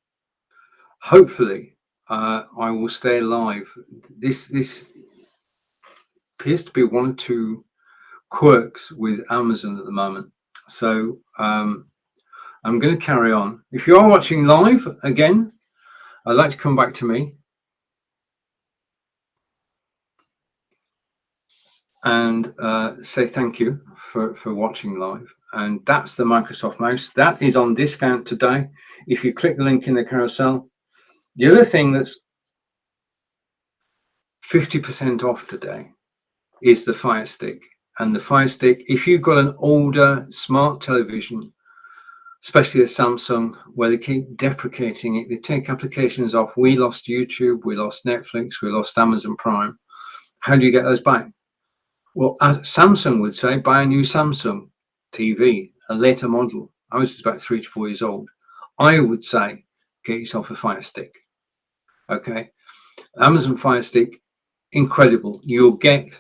Hopefully, I will stay alive. This appears to be one or two quirks with Amazon at the moment. So I'm going to carry on. If you are watching live again, I'd like to come back to me and say thank you for watching live. And that's the Microsoft mouse. That is on discount today. If you click the link in the carousel. The other thing that's 50% off today is the Fire Stick. And the Fire Stick, if you've got an older smart television, especially a Samsung, where they keep deprecating it, they take applications off. We lost YouTube, we lost Netflix, we lost Amazon Prime. How do you get those back? Well, Samsung would say, buy a new Samsung TV, a later model. Ours is about 3 to 4 years old. I would say, get yourself a Fire Stick. Okay. Amazon Fire Stick, incredible. You'll get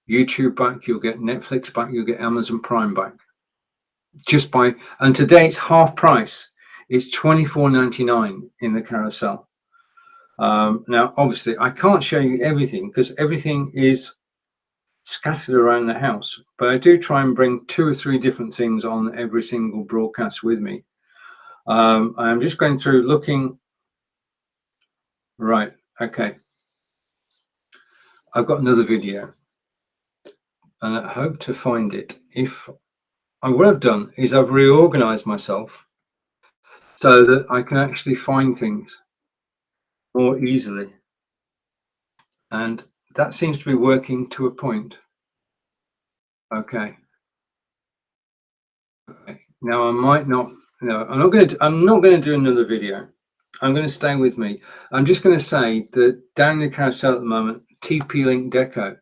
YouTube back, you'll get Netflix back, you'll get Amazon Prime back. Just by, and today it's half price. It's $24.99 in the carousel. Now, obviously, I can't show you everything because everything is scattered around the house, but I do try and bring 2 or 3 different things on every single broadcast with me. I'm just going through looking. Right. Okay. I've got another video and I hope to find it. If what I've done is I've reorganized myself so that I can actually find things more easily. And that seems to be working to a point. Okay. Okay. Now I might not, no, I'm not going to do another video. I'm going to stay with me. I'm just going to say that down the carousel at the moment, TP-Link Deco,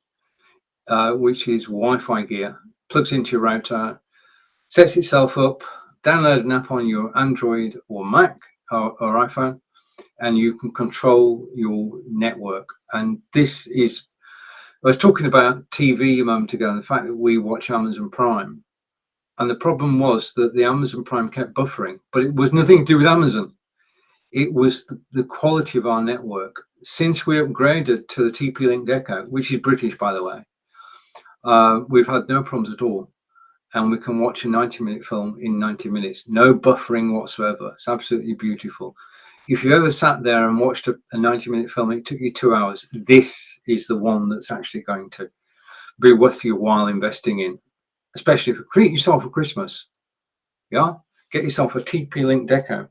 which is Wi-Fi gear, plugs into your router, sets itself up, download an app on your Android or Mac or iPhone, and you can control your network. And this is, I was talking about TV a moment ago and the fact that we watch Amazon Prime. And the problem was that the Amazon Prime kept buffering, but it was nothing to do with Amazon. It was the quality of our network. Since we upgraded to the TP-Link Deco, which is British, by the way, we've had no problems at all. And we can watch a 90-minute film in 90 minutes. No buffering whatsoever. It's absolutely beautiful. If you ever sat there and watched a 90-minute film, it took you 2 hours. This is the one that's actually going to be worth your while investing in, especially if you treat yourself for Christmas. Yeah, get yourself a TP-Link Deco,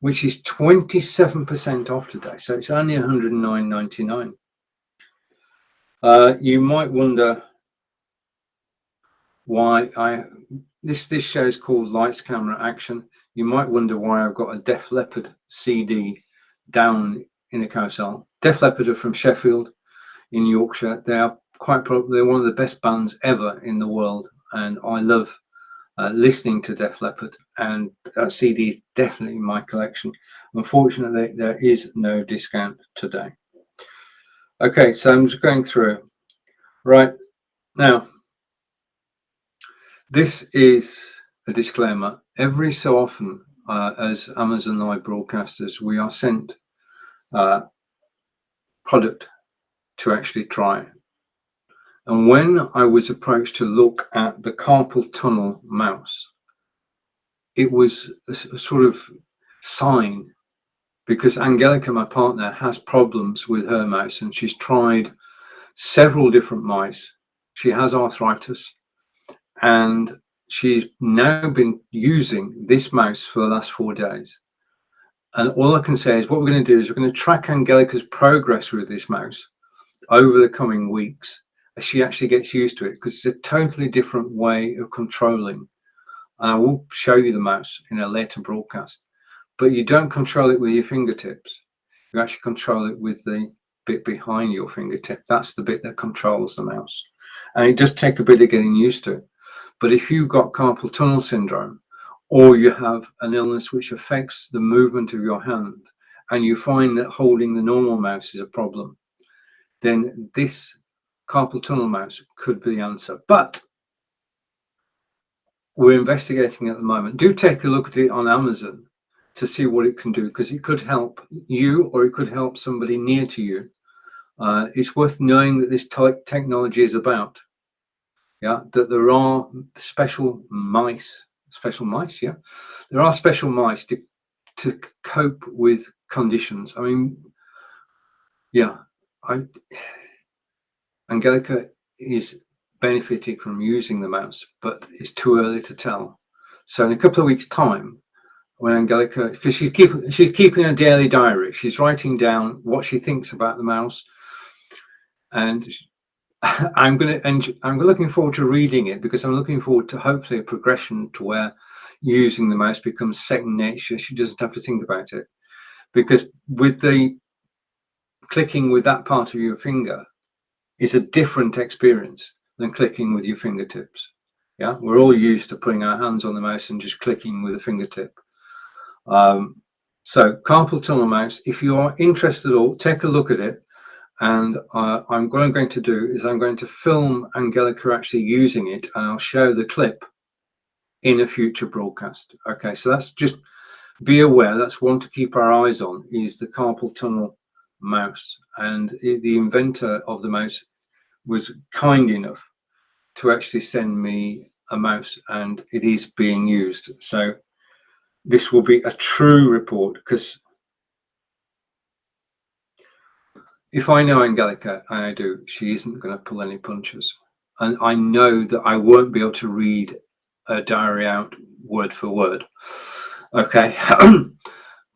which is 27% off today. So it's only $109.99. You might wonder why this show is called Lights, Camera, Action. You might wonder why I've got a Def Leppard CD down in the carousel. Def Leppard are from Sheffield in Yorkshire. They are they're one of the best bands ever in the world, and I love listening to Def Leppard, and that CD is definitely in my collection. Unfortunately, there is no discount today. Okay, so I'm just going through. Right now, This is a disclaimer. Every so often, as Amazon Live broadcasters, we are sent product to actually try. And when I was approached to look at the carpal tunnel mouse, it was a sort of sign, because Angelica, my partner, has problems with her mouse, and she's tried several different mice. She has arthritis, and she's now been using this mouse for the last 4 days. And all I can say is what we're going to do is we're going to track Angelica's progress with this mouse over the coming weeks as she actually gets used to it, because it's a totally different way of controlling. And I will show you the mouse in a later broadcast, but you don't control it with your fingertips. You actually control it with the bit behind your fingertip. That's the bit that controls the mouse. And it does take a bit of getting used to. But if you've got carpal tunnel syndrome, or you have an illness which affects the movement of your hand, and you find that holding the normal mouse is a problem, then this carpal tunnel mouse could be the answer. But we're investigating at the moment. Do take a look at it on Amazon to see what it can do, because it could help you or it could help somebody near to you. It's worth knowing that this technology is about. Yeah, that there are special mice, yeah. There are special mice to cope with conditions. I mean, yeah, Angelica is benefiting from using the mouse, but it's too early to tell. So in a couple of weeks' time, when Angelica, because she's keeping a daily diary, she's writing down what she thinks about the mouse, and I'm looking forward to reading it, because I'm looking forward to hopefully a progression to where using the mouse becomes second nature. She doesn't have to think about it, because with the clicking with that part of your finger is a different experience than clicking with your fingertips. Yeah, we're all used to putting our hands on the mouse and just clicking with a fingertip. So carpal tunnel mouse, if you are interested at all, take a look at it. And what I'm going to do is I'm going to film Angelica actually using it, and I'll show the clip in a future broadcast. Okay, so that's just, be aware, that's one to keep our eyes on, is the carpal tunnel mouse. And the inventor of the mouse was kind enough to actually send me a mouse, and it is being used. So this will be a true report, because if I know Angelica, and I do, she isn't going to pull any punches. And I know that I won't be able to read a diary out word for word. Okay.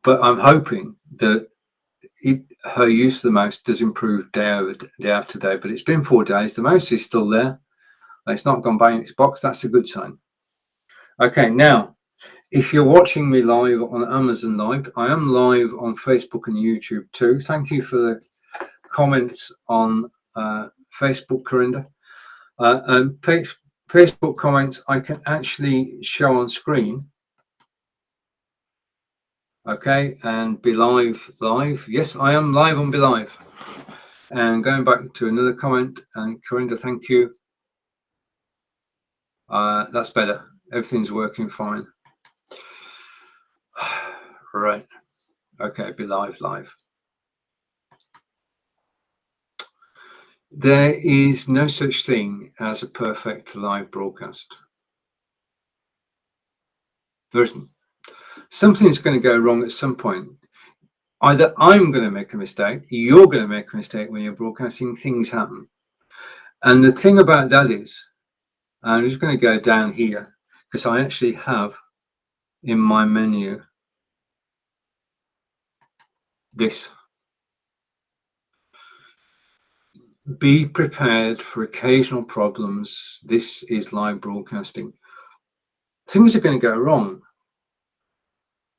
But I'm hoping that her use of the mouse does improve day after day. But it's been 4 days. The mouse is still there. It's not gone bang its box. That's a good sign. Okay. Now, if you're watching me live on Amazon Live, I am live on Facebook and YouTube too. Thank you for the comments on Facebook, Corinda. And Facebook comments I can actually show on screen. Okay, and Be.Live live. Yes, I am live on Be.Live. And going back to another comment, and Corinda, thank you. That's better. Everything's working fine. Right. Okay, Be.Live live. There is no such thing as a perfect live broadcast. There isn't. Something's going to go wrong at some point. Either I'm going to make a mistake, you're going to make a mistake when you're broadcasting, things happen. And the thing about that is, I'm just going to go down here, because I actually have in my menu this. Be prepared for occasional problems. This is live broadcasting. Things are going to go wrong.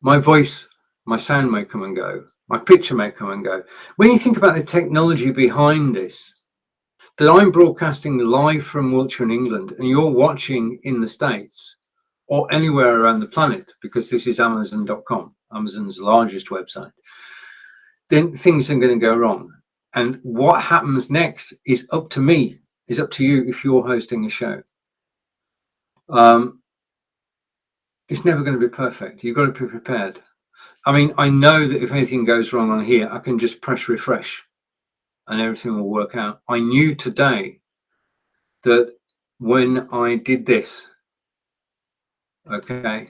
My voice, my sound may come and go. My picture may come and go. When you think about the technology behind this, that I'm broadcasting live from Wiltshire, England, and you're watching in the States or anywhere around the planet, because this is Amazon.com, Amazon's largest website, then things are going to go wrong. And what happens next is up to me, is up to you if you're hosting a show. It's never going to be perfect. You've got to be prepared. I mean, I know that if anything goes wrong on here, I can just press refresh and everything will work out. I knew today that when I did this, okay,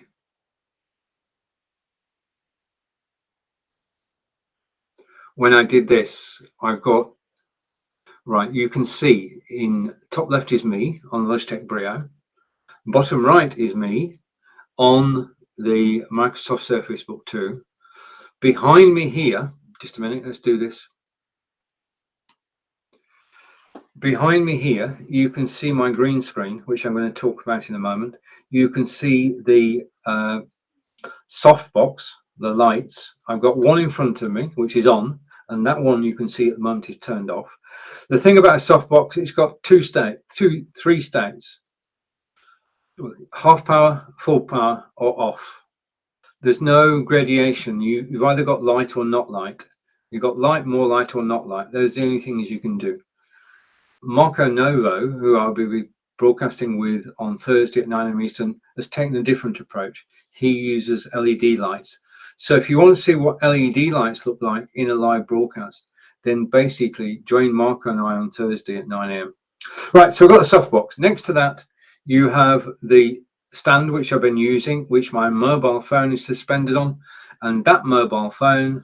when I did this, I've got, right, you can see in top left is me on the Logitech Brio, bottom right is me on the Microsoft Surface Book 2. Behind me here, just a minute, let's do this. Behind me here, you can see my green screen, which I'm going to talk about in a moment. You can see the softbox, the lights. I've got one in front of me, which is on, and that one you can see at the moment is turned off. The thing about a softbox, it's got three states: half power, full power, or off. There's no gradation. You've either got light or not light. You've got light, more light, or not light. Those are the only things you can do. Marco Novo, who I'll be broadcasting with on Thursday at 9 AM Eastern, has taken a different approach. He uses LED lights. So if you want to see what LED lights look like in a live broadcast, then basically join Marco and I on Thursday at 9 AM. Right, so I've got the softbox. Next to that, you have the stand which I've been using, which my mobile phone is suspended on, and that mobile phone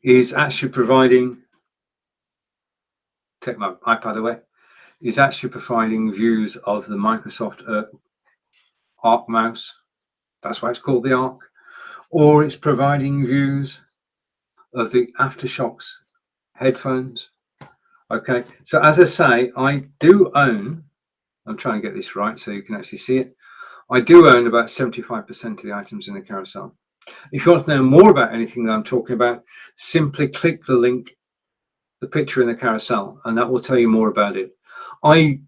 is actually providing, take my iPad away, is actually providing views of the Microsoft Arc mouse. That's why it's called the Arc. Or it's providing views of the Aftershocks headphones. Okay, so as I say, I do own, I'm trying to get this right so you can actually see it, I do own about 75% of the items in the carousel. If you want to know more about anything that I'm talking about, simply click the link, the picture in the carousel, and that will tell you more about it. I've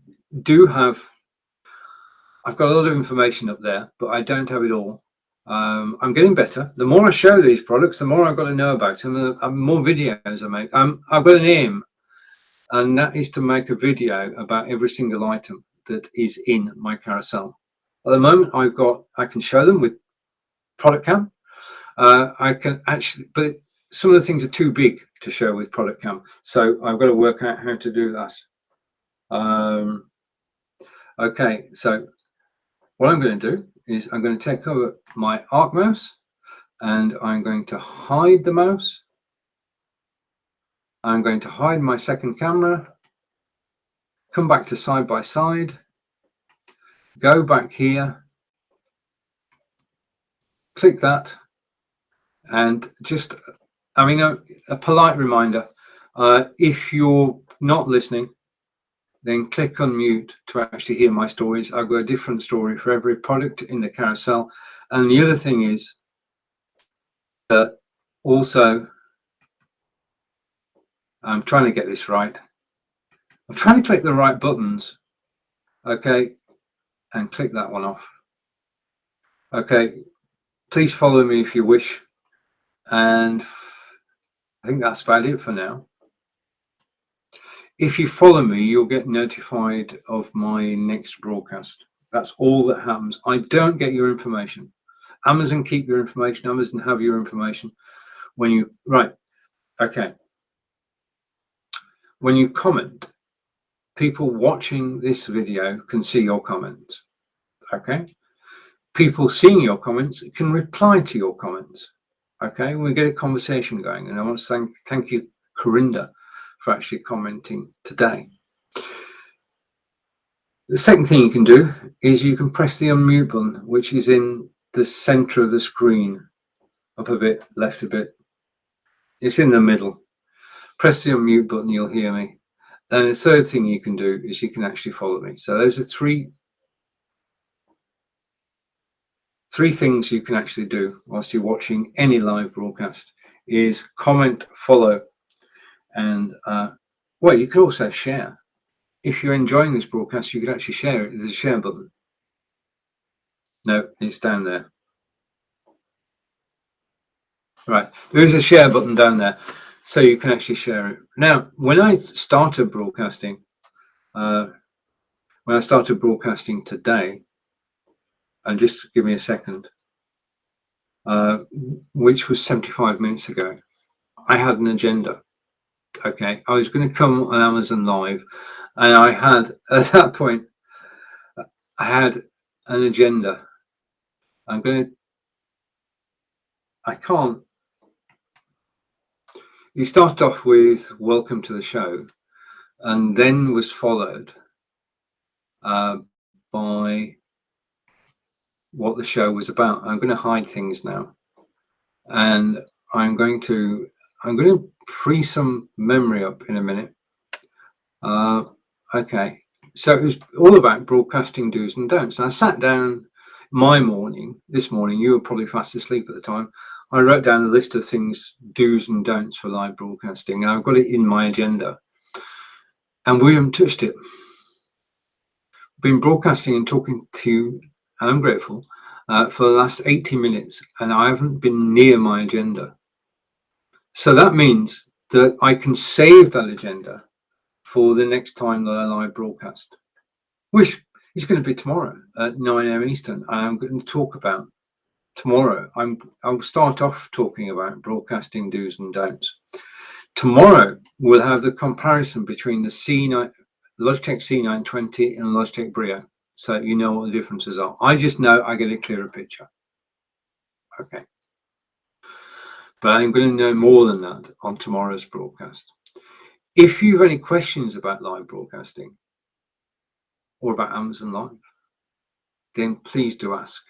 got a lot of information up there, but I don't have it all. I'm getting better. The more I show these products, the more I've got to know about them, and the more videos I make. I've got an aim, and that is to make a video about every single item that is in my carousel. At the moment, I can show them with Product Cam. I can actually, but some of the things are too big to show with Product Cam, so I've got to work out how to do that. Okay, so what I'm going to do is I'm going to take over my Arc mouse and I'm going to hide the mouse. I'm going to hide my second camera, come back to side by side, go back here, click that, and just, I mean, a polite reminder, if you're not listening, then click on mute to actually hear my stories. I've got a different story for every product in the carousel. And the other thing is that also, I'm trying to get this right. I'm trying to click the right buttons. Okay, and click that one off. Okay, please follow me if you wish. And I think that's about it for now. If you follow me, you'll get notified of my next broadcast. That's all that happens. I don't get your information. Amazon keep your information. Amazon have your information. When you, right, okay. When you comment, people watching this video can see your comments, okay? People seeing your comments can reply to your comments, okay? We get a conversation going, and I want to thank you, Corinda, for actually commenting today. The second thing you can do is you can press the unmute button, which is in the center of the screen, up a bit, left a bit. It's in the middle. Press the unmute button, you'll hear me. And the third thing you can do is you can actually follow me. So those are three things you can actually do whilst you're watching any live broadcast: is comment, follow, and well, you could also share. If you're enjoying this broadcast, you could actually share it. There's a share button. No, it's down there. Right, there is a share button down there, so you can actually share it. Now, when I started broadcasting, when I started broadcasting today, and just give me a second, which was 75 minutes ago, I had an agenda. Okay, I was going to come on Amazon Live, and I had, at that point, I had an agenda. I can't. You started off with welcome to the show, and then was followed by what the show was about. I'm going to hide things now, and I'm going to free some memory up in a minute. Okay, so it was all about broadcasting do's and don'ts. And I sat down this morning, you were probably fast asleep at the time. I wrote down a list of things, do's and don'ts for live broadcasting, and I've got it in my agenda. And we haven't touched it. Been broadcasting and talking to you, and I'm grateful, for the last 80 minutes, and I haven't been near my agenda. So that means that I can save that agenda for the next time that I live broadcast, which is going to be tomorrow at 9 a.m. Eastern. And I'm going to talk about tomorrow. I'll start off talking about broadcasting do's and don'ts. Tomorrow we'll have the comparison between the Logitech C920 and Logitech Brio, so you know what the differences are. I just know I get a clearer picture. Okay, but I'm going to know more than that on tomorrow's broadcast. If you have any questions about live broadcasting or about Amazon Live, then please do ask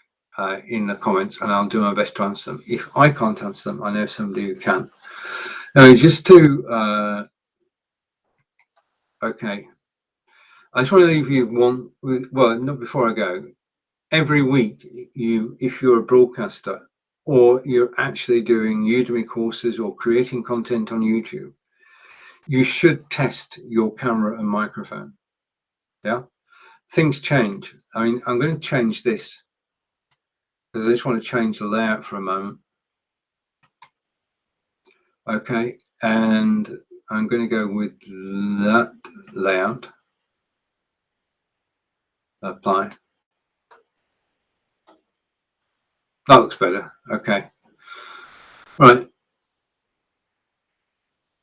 in the comments, and I'll do my best to answer them. If I can't answer them, I know somebody who can. Now, just to okay, I just want to leave you one with, well, not before I go. Every week, if you're a broadcaster or you're actually doing Udemy courses or creating content on YouTube, you should test your camera and microphone. Yeah, things change. I mean, I'm going to change this because I just want to change the layout for a moment. Okay, and I'm going to go with that layout. Apply. That looks better. Okay. Right.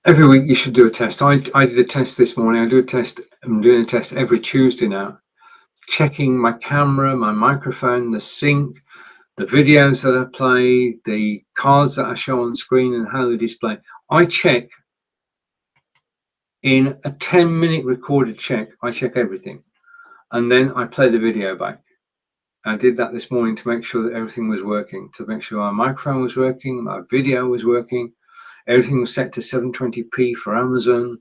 Every week you should do a test. I did a test this morning. I do a test. I'm doing a test every Tuesday now, checking my camera, my microphone, the sync, the videos that I play, the cards that I show on screen and how they display. I check in a 10-minute recorded check. I check everything, and then I play the video back. I did that this morning to make sure that everything was working, to make sure my microphone was working, my video was working. Everything was set to 720p for Amazon.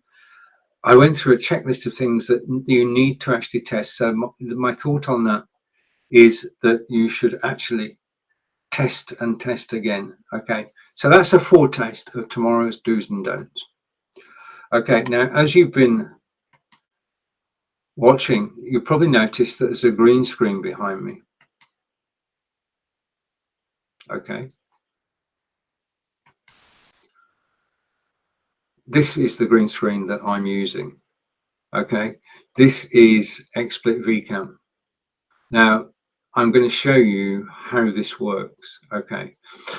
I went through a checklist of things that you need to actually test. So my thought on that is that you should actually test and test again. Okay, so that's a foretaste of tomorrow's do's and don'ts. Okay, now as you've been watching, you probably noticed that there's a green screen behind me. Okay. This is the green screen that I'm using. Okay, this is XSplit VCam. Now, I'm going to show you how this works. Okay,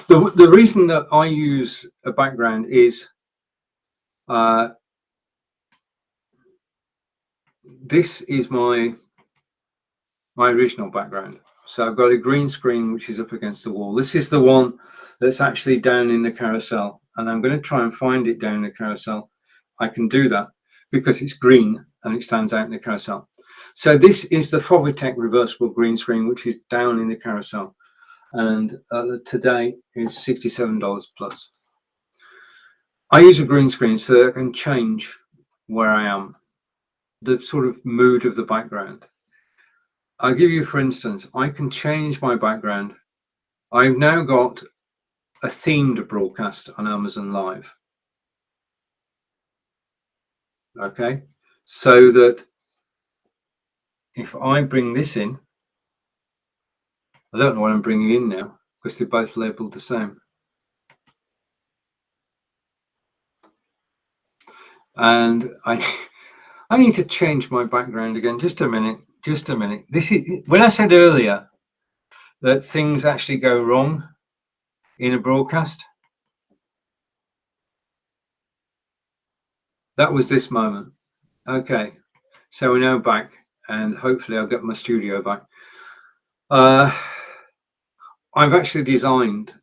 the reason that I use a background is this is my original background. So I've got a green screen which is up against the wall. This is the one that's actually down in the carousel, and I'm going to try and find it down in the carousel. I can do that because it's green and it stands out in the carousel. So this is the Logitech reversible green screen, which is down in the carousel, and today is $67 plus. I use a green screen so that I can change where I am, the sort of mood of the background. I'll give you, for instance, I can change my background. I've now got a themed broadcast on Amazon Live. Okay, so that if I bring this in, I don't know what I'm bringing in now because they're both labeled the same. And I need to change my background again. Just a minute. Just a minute. This is when I said earlier that things actually go wrong in a broadcast. That was this moment. Okay. So we're now back, and hopefully I'll get my studio back. I've actually designed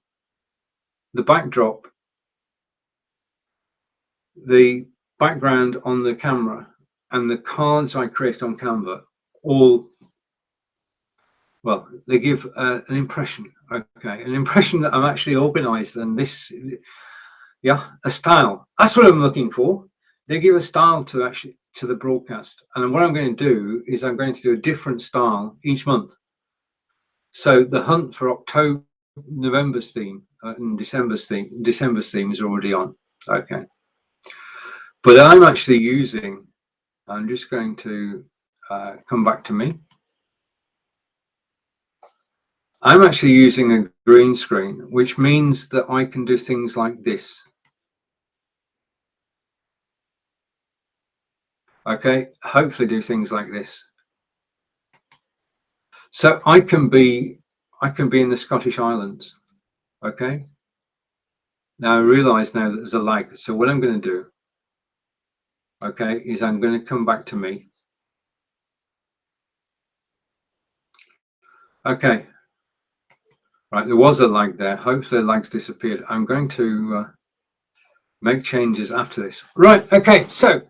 the backdrop, the background on the camera, and the cards I create on Canva, all, well, they give an impression, okay, an impression that I'm actually organized, and this, yeah, a style. That's what I'm looking for. They give a style to actually to the broadcast, and what I'm going to do is I'm going to do a different style each month. So the hunt for October, November's theme, and December's theme is already on. Okay, but I'm actually using. I'm just going to come back to me. I'm actually using a green screen, which means that I can do things like this. Okay, hopefully do things like this. So I can be in the Scottish Islands. Okay. Now I realize now that there's a lag. So what I'm going to do, okay, is I'm going to come back to me. Okay. Right, there was a lag there. Hopefully the lag's disappeared. I'm going to make changes after this. Right, okay, so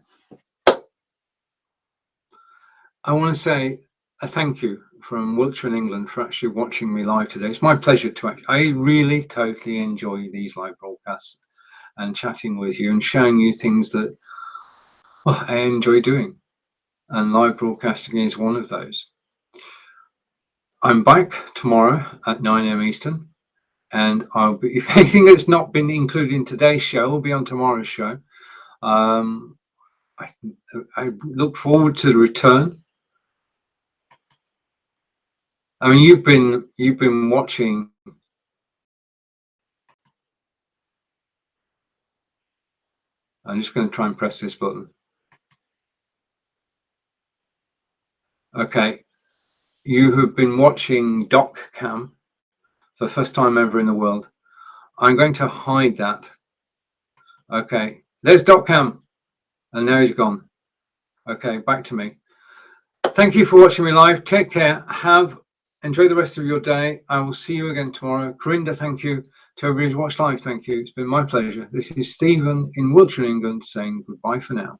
I want to say a thank you from Wiltshire England for actually watching me live today. It's my pleasure to actually, I really totally enjoy these live broadcasts and chatting with you and showing you things that I enjoy doing. And live broadcasting is one of those. I'm back tomorrow at 9 AM Eastern, and I'll be, if anything that's not been included in today's show will be on tomorrow's show. I look forward to the return. I mean, you've been watching. I'm just going to try and press this button. Okay, you have been watching Doc Cam for the first time ever in the world. I'm going to hide that. Okay, there's Doc Cam, and now he's gone. Okay, back to me. Thank you for watching me live. Take care. Enjoy the rest of your day. I will see you again tomorrow. Corinda, thank you. To everybody who's watched live, thank you. It's been my pleasure. This is Stephen in Wiltshire, England, saying goodbye for now.